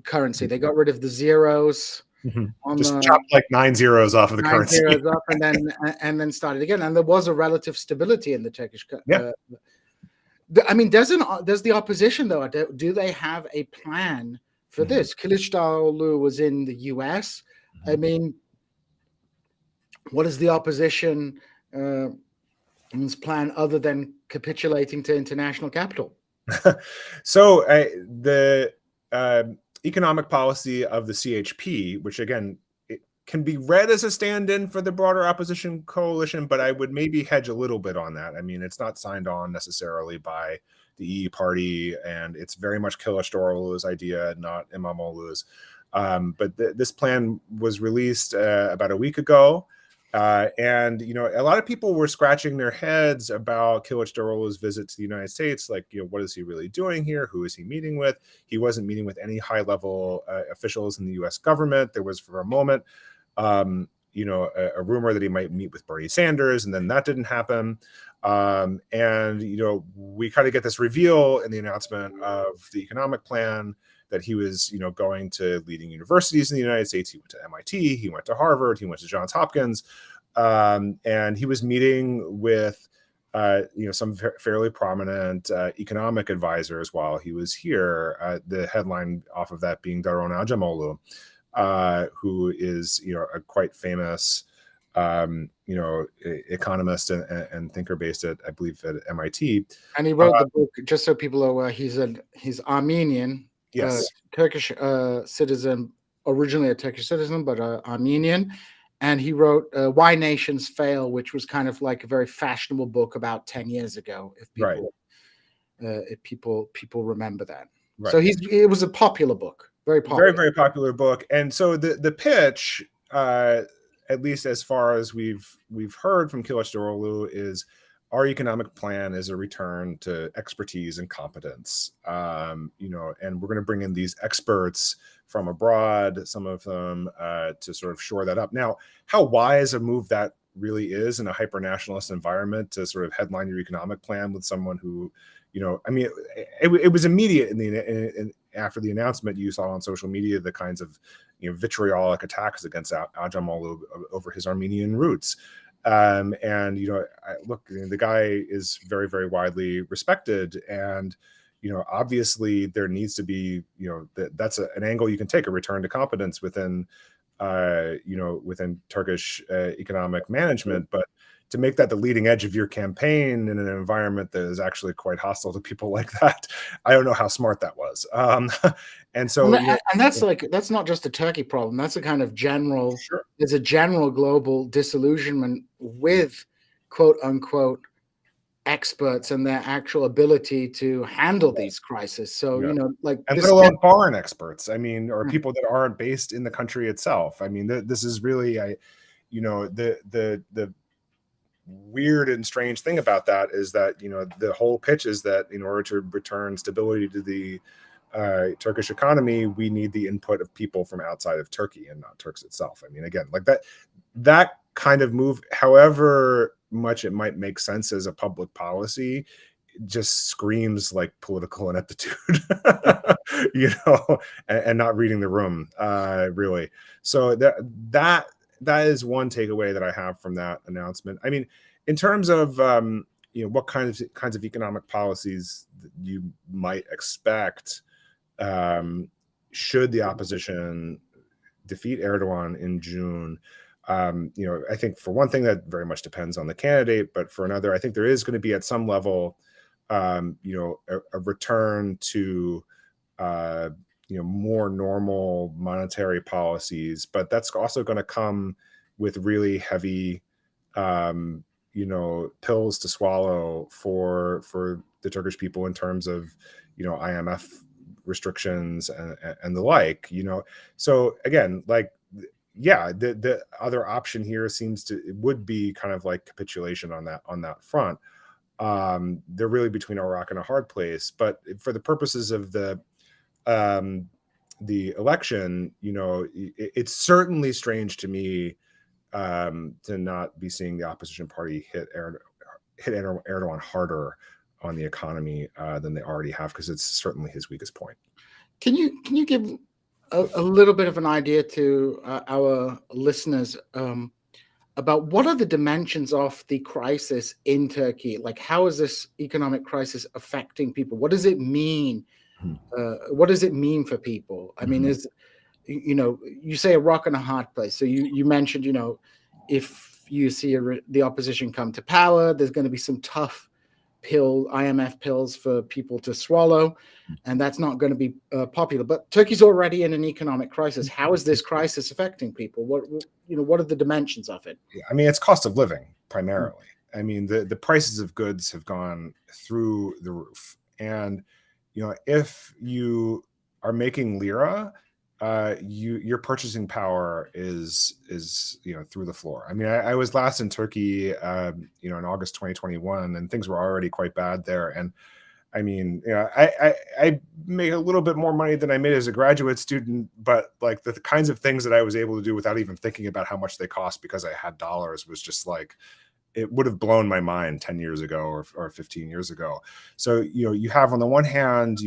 currency. They got rid of the zeros on Just the chopped like 9 zeros off of the 9 currency. zeros up, and then started again. And there was a relative stability in the Turkish. Yeah. I mean, does the opposition though? Do they have a plan for this? Kılıçdaroğlu was in the U.S. I mean, what is the opposition plan other than capitulating to international capital? So the economic policy of the CHP, which again, it can be read as a stand-in for the broader opposition coalition, but I would maybe hedge a little bit on that. I mean, it's not signed on necessarily by the EE party, and it's very much Kılıçdaroğlu's idea, not İmamoğlu's. But this plan was released about a week ago. And, you know, a lot of people were scratching their heads about Kılıçdaroğlu's visit to the United States. Like, you know, what is he really doing here? Who is he meeting with? He wasn't meeting with any high-level officials in the U.S. government. There was, for a moment, you know, a rumor that he might meet with Bernie Sanders, and then that didn't happen. And, you know, we kind of get this reveal in the announcement of the economic plan that he was, you know, going to leading universities in the United States. He went to MIT, he went to Harvard, he went to Johns Hopkins, and he was meeting with, you know, some fairly prominent economic advisors while he was here. The headline off of that being Daron Acemoglu, who is, you know, a quite famous, you know, economist and thinker based at, I believe, at MIT. And he wrote the book, just so people are aware, he's Armenian. Yes. Turkish citizen, originally a Turkish citizen, but Armenian. And he wrote Why Nations Fail, which was kind of like a very fashionable book about 10 years ago, if people remember that. Right. So it was a popular book, very popular. Very, very popular book. And so the pitch, at least as far as we've heard from Kılıçdaroğlu, is our economic plan is a return to expertise and competence, you know, and we're going to bring in these experts from abroad, some of them, to sort of shore that up. Now, how wise a move that really is in a hyper-nationalist environment to sort of headline your economic plan with someone who, you know, I mean, it was immediate after the announcement. You saw on social media the kinds of, you know, vitriolic attacks against Acemoglu over his Armenian roots. And, you know, look, the guy is very, very widely respected. And, you know, obviously there needs to be, you know, that's an angle you can take, a return to competence within, you know, within Turkish economic management. But to make that the leading edge of your campaign in an environment that is actually quite hostile to people like that, I don't know how smart that was. And so, and that's not just a Turkey problem. That's a kind of general. Sure. There's a general global disillusionment with quote unquote experts and their actual ability to handle these crises. So, you know, like, and let alone foreign experts. I mean, or people that aren't based in the country itself. I mean, this is really, you know, the weird and strange thing about that is that, you know, the whole pitch is that in order to return stability to the Turkish economy, we need the input of people from outside of Turkey and not Turks itself. I mean, again, like that kind of move, however much it might make sense as a public policy, just screams like political ineptitude, you know, and not reading the room, really. So that is one takeaway that I have from that announcement. I mean, in terms of, you know, what kinds of economic policies you might expect, should the opposition defeat Erdogan in June, you know, I think for one thing that very much depends on the candidate, but for another, I think there is going to be at some level, you know, a return to, you know, more normal monetary policies, but that's also going to come with really heavy, you know, pills to swallow for the Turkish people in terms of, you know, IMF restrictions and the like, you know. So again, like, yeah, the other option here would be kind of like capitulation on that front. They're really between a rock and a hard place. But for the purposes of the election, you know, it's certainly strange to me to not be seeing the opposition party hit Erdogan harder on the economy than they already have, because it's certainly his weakest point. Can you give a little bit of an idea to our listeners about what are the dimensions of the crisis in Turkey? Like, how is this economic crisis affecting people? What does it mean? What does it mean for people? I mean, you say a rock and a hard place. So you mentioned, if you see the opposition come to power, there's going to be some tough IMF pills for people to swallow, and that's not going to be popular. But Turkey's already in an economic crisis. How is this crisis affecting people? What are the dimensions of it? I mean, it's cost of living primarily. I mean, the prices of goods have gone through the roof, and if you are making lira, your purchasing power is through the floor. I mean, I was last in Turkey, in August 2021, and things were already quite bad there. And I mean, I make a little bit more money than I made as a graduate student, but like the kinds of things that I was able to do without even thinking about how much they cost because I had dollars was just like, it would have blown my mind 10 years ago or 15 years ago. So, you have on the one hand,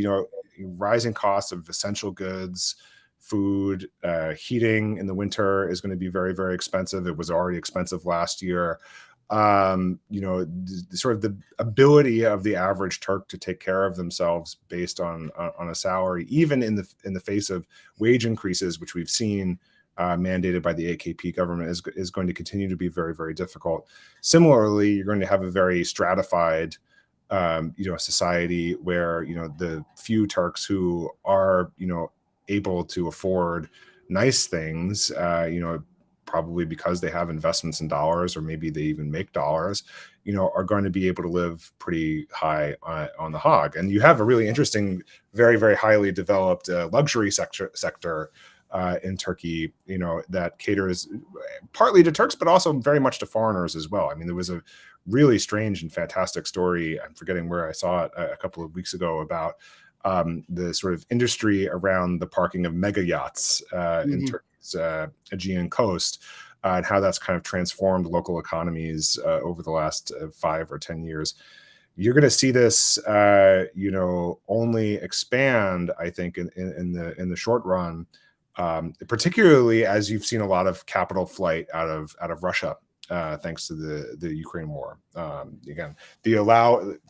rising costs of essential goods, food, heating in the winter is going to be very, very expensive. It was already expensive last year. Sort of the ability of the average Turk to take care of themselves based on a salary, even in the face of wage increases, which we've seen mandated by the AKP government, is going to continue to be very, very difficult. Similarly, you're going to have a very stratified society where the few Turks who are able to afford nice things, probably because they have investments in dollars, or maybe they even make dollars, are going to be able to live pretty high on the hog. And you have a really interesting, very, very highly developed luxury sector in Turkey, that caters partly to Turks, but also very much to foreigners as well. I mean, there was a really strange and fantastic story, I'm forgetting where I saw it a couple of weeks ago, about the sort of industry around the parking of mega yachts in Turkey's Aegean coast, and how that's kind of transformed local economies over the last 5 or 10 years. You're going to see this, only expand, I think, in the short run, particularly as you've seen a lot of capital flight out of Russia. Thanks to the Ukraine war. Again,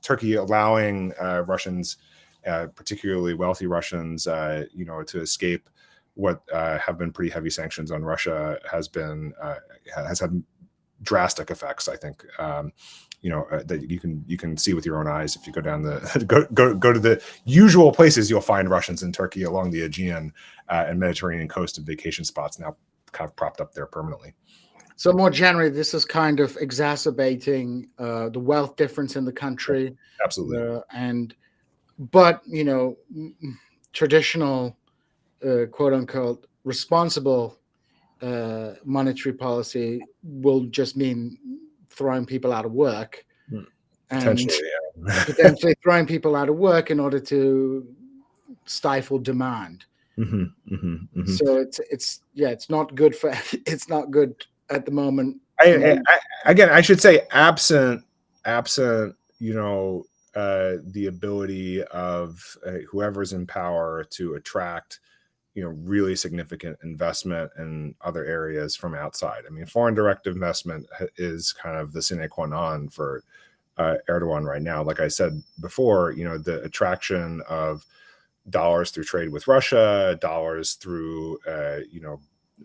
Turkey allowing Russians, particularly wealthy Russians, to escape what have been pretty heavy sanctions on Russia has had drastic effects, I think. That you can see with your own eyes if you go down go to the usual places you'll find Russians in Turkey along the Aegean and Mediterranean coast and vacation spots now kind of propped up there permanently. So more generally, this is kind of exacerbating the wealth difference in the country. Absolutely. But traditional, quote unquote, responsible monetary policy will just mean throwing people out of work, and potentially throwing people out of work in order to stifle demand. So it's not good it's not good at the moment. I should say absent the ability of whoever's in power to attract really significant investment in other areas from outside. I mean, foreign direct investment is kind of the sine qua non for Erdogan right now. Like I said before, the attraction of dollars through trade with Russia, dollars through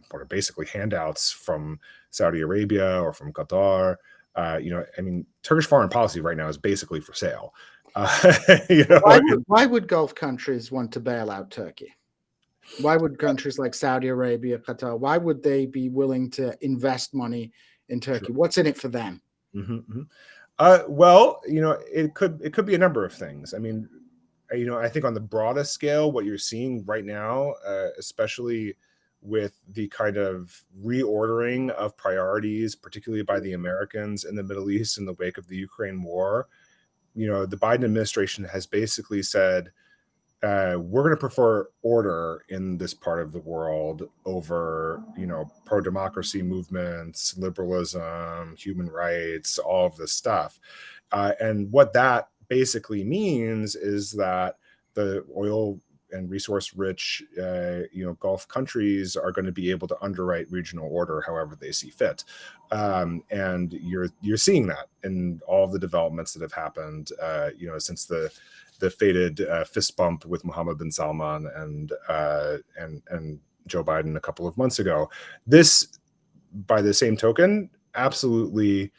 what are basically handouts from Saudi Arabia or from Qatar. I mean, Turkish foreign policy right now is basically for sale. Why would Gulf countries want to bail out Turkey? Why would countries like Saudi Arabia, Qatar, why would they be willing to invest money in Turkey? Sure. What's in it for them? Well, it could be a number of things. I mean, I think on the broadest scale, what you're seeing right now, especially with the kind of reordering of priorities, particularly by the Americans in the Middle East in the wake of the Ukraine war, the Biden administration has basically said, we're going to prefer order in this part of the world over, pro-democracy movements, liberalism, human rights, all of this stuff. And what that basically means is that the oil and resource-rich, Gulf countries are going to be able to underwrite regional order however they see fit, and you're seeing that in all of the developments that have happened, since the fated fist bump with Mohammed bin Salman and Joe Biden a couple of months ago. This, by the same token, absolutely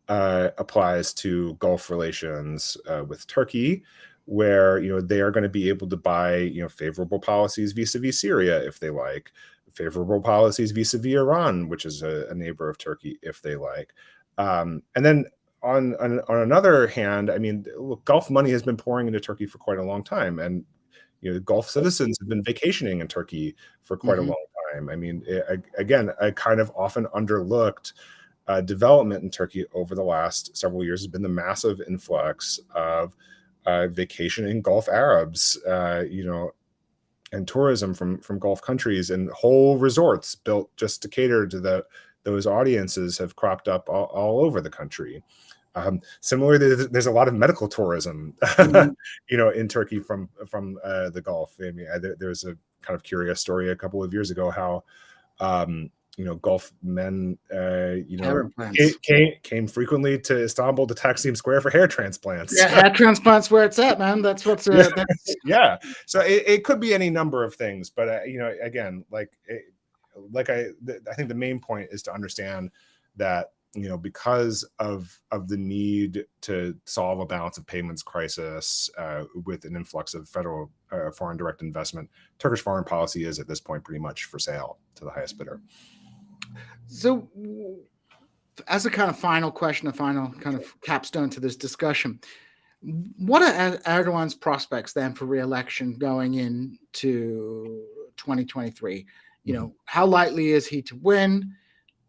applies to Gulf relations with Turkey, where they are going to be able to buy favorable policies vis-a-vis Syria if they like, favorable policies vis-a-vis Iran, which is a neighbor of Turkey, if they like, and then on another hand, I mean, look, Gulf money has been pouring into Turkey for quite a long time, and Gulf citizens have been vacationing in Turkey for quite a long time. I mean, again, a kind of often underlooked development in Turkey over the last several years has been the massive influx of vacationing Gulf Arabs, and tourism from Gulf countries, and whole resorts built just to cater to those audiences have cropped up all over the country. Similarly, there's a lot of medical tourism, in Turkey from the Gulf. I mean, there's a kind of curious story a couple of years ago how Gulf men, came frequently to Istanbul to Taksim Square for hair transplants. Yeah, hair transplants where it's at, man. That's what's yeah. So it could be any number of things, but again, I think the main point is to understand that because of the need to solve a balance of payments crisis with an influx of federal foreign direct investment, Turkish foreign policy is at this point pretty much for sale to the highest bidder. So, as a kind of final question, a final kind of capstone to this discussion, what are Erdogan's prospects then for re-election going into 2023? How likely is he to win?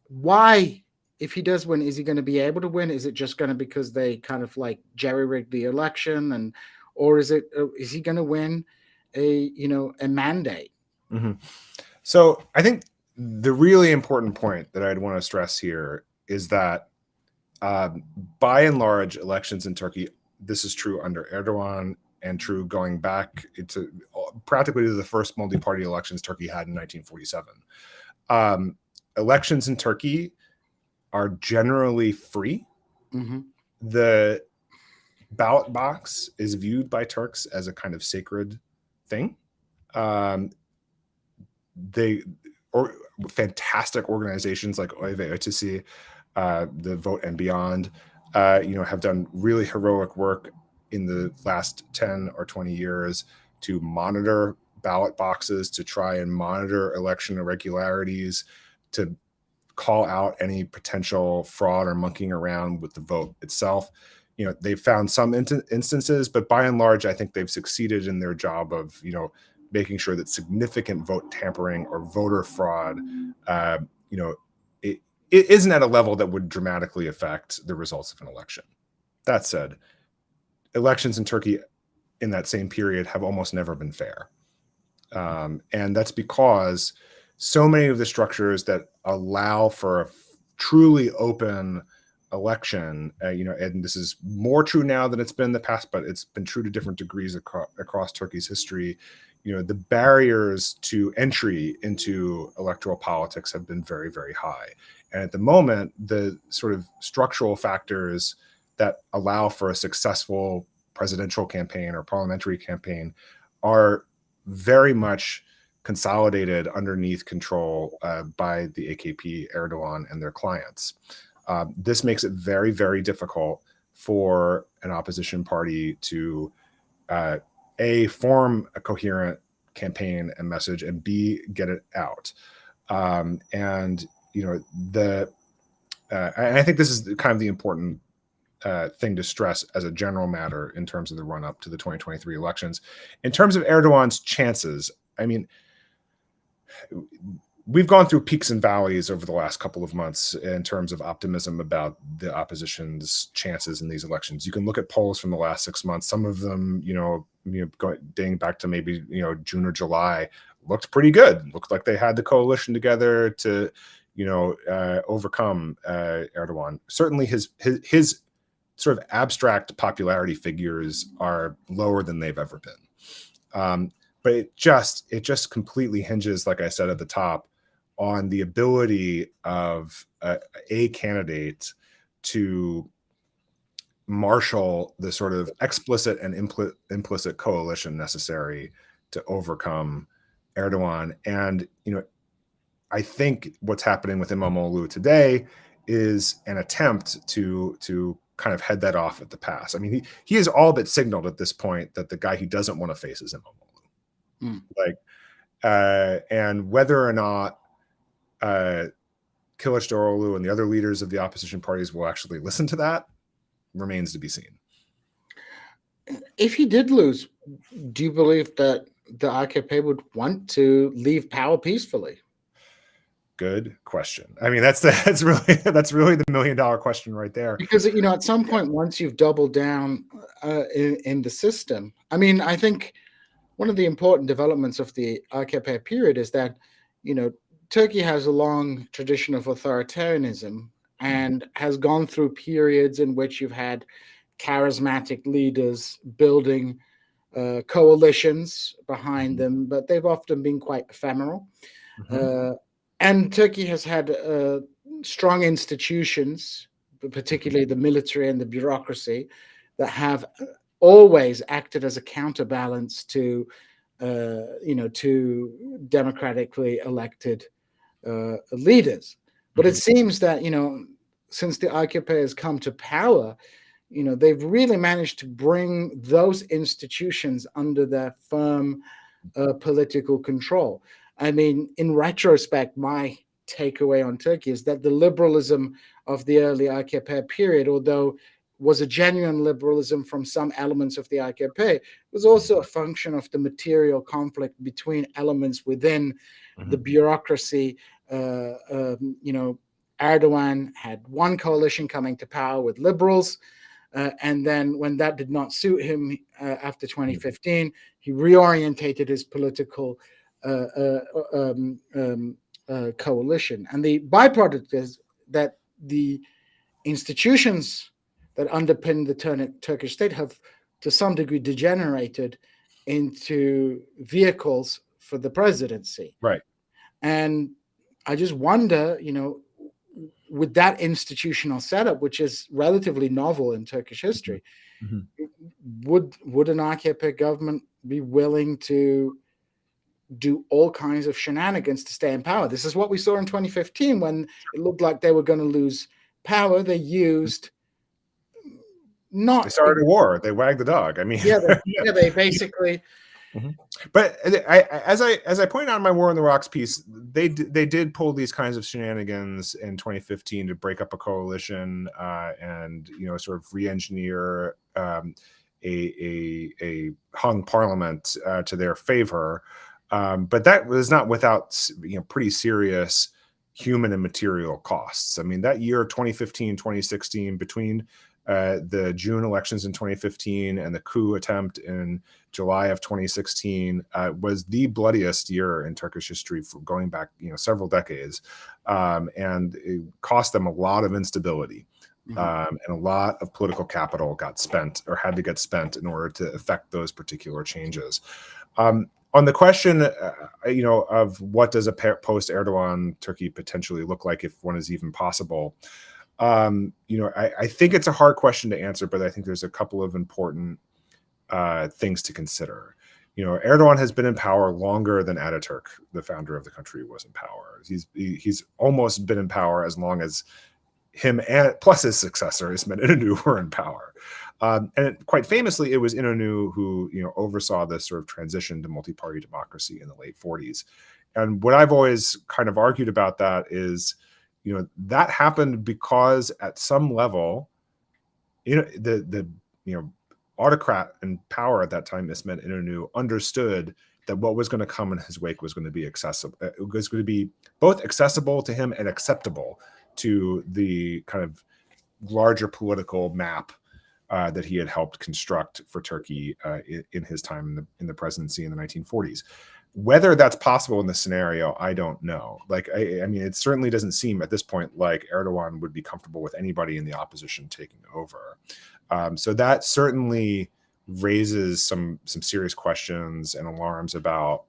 Why, if he does win, is he going to be able to win? Is it just going to because they kind of like jerry-rigged the election, or is he going to win a mandate? Mm-hmm. So I think the really important point that I'd want to stress here is that by and large, elections in Turkey, this is true under Erdogan and true going back to practically to the first multi-party elections Turkey had in 1947. Elections in Turkey are generally free. Mm-hmm. The ballot box is viewed by Turks as a kind of sacred thing. Fantastic organizations like Oy ve Ötesi, the Vote and Beyond, have done really heroic work in the last 10 or 20 years to monitor ballot boxes, to try and monitor election irregularities, to call out any potential fraud or monkeying around with the vote itself. They've found some instances, but by and large, I think they've succeeded in their job of, making sure that significant vote tampering or voter fraud, it isn't at a level that would dramatically affect the results of an election. That said, elections in Turkey in that same period have almost never been fair. And that's because so many of the structures that allow for a truly open election, and this is more true now than it's been in the past, but it's been true to different degrees across Turkey's history. The barriers to entry into electoral politics have been very, very high. And at the moment, the sort of structural factors that allow for a successful presidential campaign or parliamentary campaign are very much consolidated underneath control by the AKP, Erdogan, and their clients. This makes it very, very difficult for an opposition party to A, form a coherent campaign and message, and B, get it out. And I think this is kind of the important thing to stress as a general matter in terms of the run up to the 2023 elections. In terms of Erdogan's chances, I mean, we've gone through peaks and valleys over the last couple of months in terms of optimism about the opposition's chances in these elections. You can look at polls from the last 6 months. Some of them, dating back to maybe, June or July, looked pretty good. Looked like they had the coalition together to, overcome Erdogan. Certainly his sort of abstract popularity figures are lower than they've ever been. But it just completely hinges, like I said at the top, on the ability of a candidate to marshal the sort of explicit and implicit coalition necessary to overcome Erdogan. And, I think what's happening with Imamoglu today is an attempt to kind of head that off at the pass. I mean, he has all but signaled at this point that the guy he doesn't want to face is Imamoglu. And whether or not Kılıçdaroğlu and the other leaders of the opposition parties will actually listen to that remains to be seen. If he did lose, do you believe that the AKP would want to leave power peacefully? Good question. I mean, that's really the $1 million question right there. Because at some point, once you've doubled down in the system, I mean, I think one of the important developments of the AKP period is that Turkey has a long tradition of authoritarianism and has gone through periods in which you've had charismatic leaders building coalitions behind them, but they've often been quite ephemeral. And Turkey has had strong institutions, particularly the military and the bureaucracy, that have always acted as a counterbalance to democratically elected leaders. But it seems that since the AKP has come to power, they've really managed to bring those institutions under their firm political control. I mean, in retrospect, my takeaway on Turkey is that the liberalism of the early AKP period, although was a genuine liberalism from some elements of the AKP, was also a function of the material conflict between elements within the bureaucracy. Erdogan had one coalition coming to power with liberals, and then when that did not suit him after 2015, he reorientated his political coalition. And the byproduct is that the institutions that underpin the Turkish state have to some degree degenerated into vehicles for the presidency. Right. And I just wonder, with that institutional setup, which is relatively novel in Turkish history, would an AKP government be willing to do all kinds of shenanigans to stay in power? This is what we saw in 2015 when it looked like they were going to lose power. They used they started a war. They wagged the dog. I mean, they basically. But as I pointed out in my War on the Rocks piece, they did pull these kinds of shenanigans in 2015 to break up a coalition and sort of re-engineer a hung parliament to their favor. But that was not without pretty serious human and material costs. I mean, that year 2015, 2016, between the June elections in 2015 and the coup attempt in July of 2016 was the bloodiest year in Turkish history for going back several decades, and it cost them a lot of instability. And a lot of political capital got spent or had to get spent in order to effect those particular changes. On the question, of what does a post-Erdogan Turkey potentially look like, if one is even possible, I think it's a hard question to answer, but I think there's a couple of important things to consider. Erdogan has been in power longer than Ataturk, the founder of the country, was in power. He's almost been in power as long as him and plus his successor, Ismet İnönü, were in power. And quite famously, it was İnönü who oversaw this sort of transition to multi-party democracy in the late 40s. And what I've always kind of argued about that is, that happened because at some level, the autocrat in power at that time, Ismet İnönü, understood that what was going to come in his wake was going to be accessible. It was going to be both accessible to him and acceptable to the kind of larger political map that he had helped construct for Turkey in his time in the presidency in the 1940s. Whether that's possible in this scenario, I don't know. Like, I mean, it certainly doesn't seem at this point like Erdogan would be comfortable with anybody in the opposition taking over. So that certainly raises some serious questions and alarms about,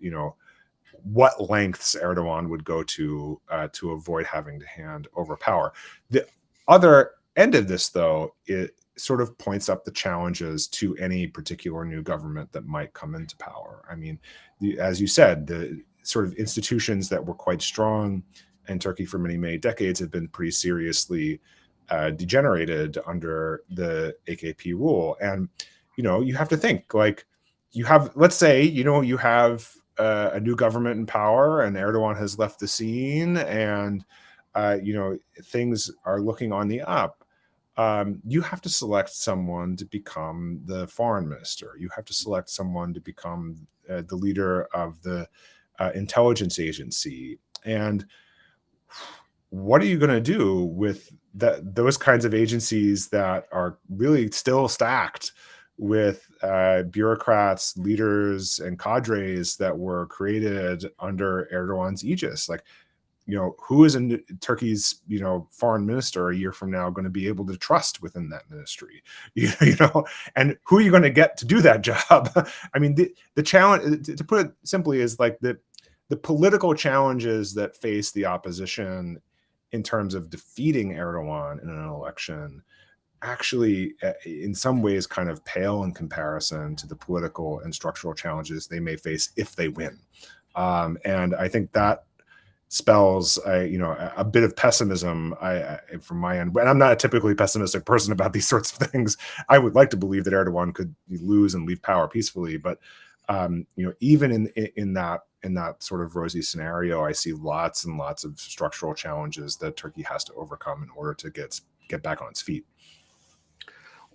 what lengths Erdogan would go to avoid having to hand over power. The other end of this, though, it sort of points up the challenges to any particular new government that might come into power. I mean, as you said, the sort of institutions that were quite strong in Turkey for many decades have been pretty seriously degenerated under the AKP rule. And, you have to think, like, let's say, you have a new government in power and Erdogan has left the scene and, things are looking on the up. You have to select someone to become the foreign minister. You have to select someone to become the leader of the intelligence agency. And what are you going to do with those kinds of agencies that are really still stacked with bureaucrats, leaders, and cadres that were created under Erdogan's aegis? Like, who is in Turkey's, foreign minister a year from now going to be able to trust within that ministry? And who are you going to get to do that job? I mean, the challenge, to put it simply, is like the political challenges that face the opposition in terms of defeating Erdogan in an election actually, in some ways, kind of pale in comparison to the political and structural challenges they may face if they win. And I think that spells a bit of pessimism from my end. And I'm not a typically pessimistic person about these sorts of things. I would like to believe that Erdogan could lose and leave power peacefully, but even in that sort of rosy scenario, I see lots and lots of structural challenges that Turkey has to overcome in order to get back on its feet.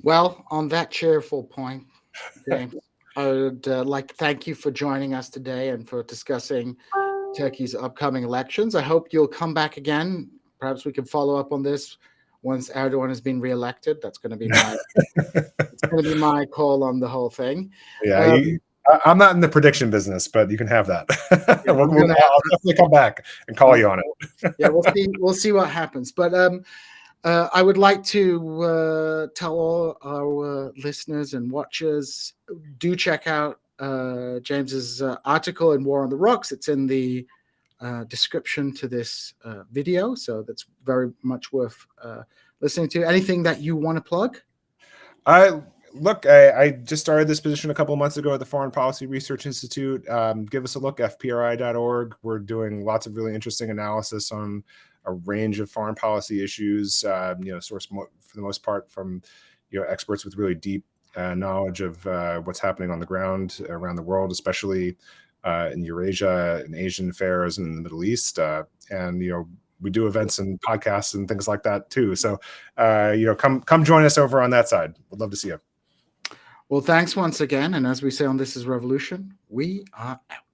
Well, on that cheerful point, James, I would like to thank you for joining us today and for discussing Turkey's upcoming elections. I hope you'll come back again. Perhaps we can follow up on this once Erdogan has been reelected. That's going to be my call on the whole thing. Yeah, I'm not in the prediction business, but you can have that. Yeah, I'll definitely come back and call you on it. Yeah, we'll see what happens. But I would like to tell all our listeners and watchers, do check out James's article in War on the Rocks. It's in the description to this video, so that's very much worth listening to. Anything that you want to plug? I just started this position a couple of months ago at the Foreign Policy Research Institute. Give us a look, fpri.org. We're doing lots of really interesting analysis on a range of foreign policy issues, sourced for the most part from experts with really deep knowledge of what's happening on the ground around the world, especially in Eurasia and Asian affairs and in the Middle East. And we do events and podcasts and things like that too. So come join us over on that side. We'd love to see you. Well, thanks once again. And as we say on This Is Revolution, we are out.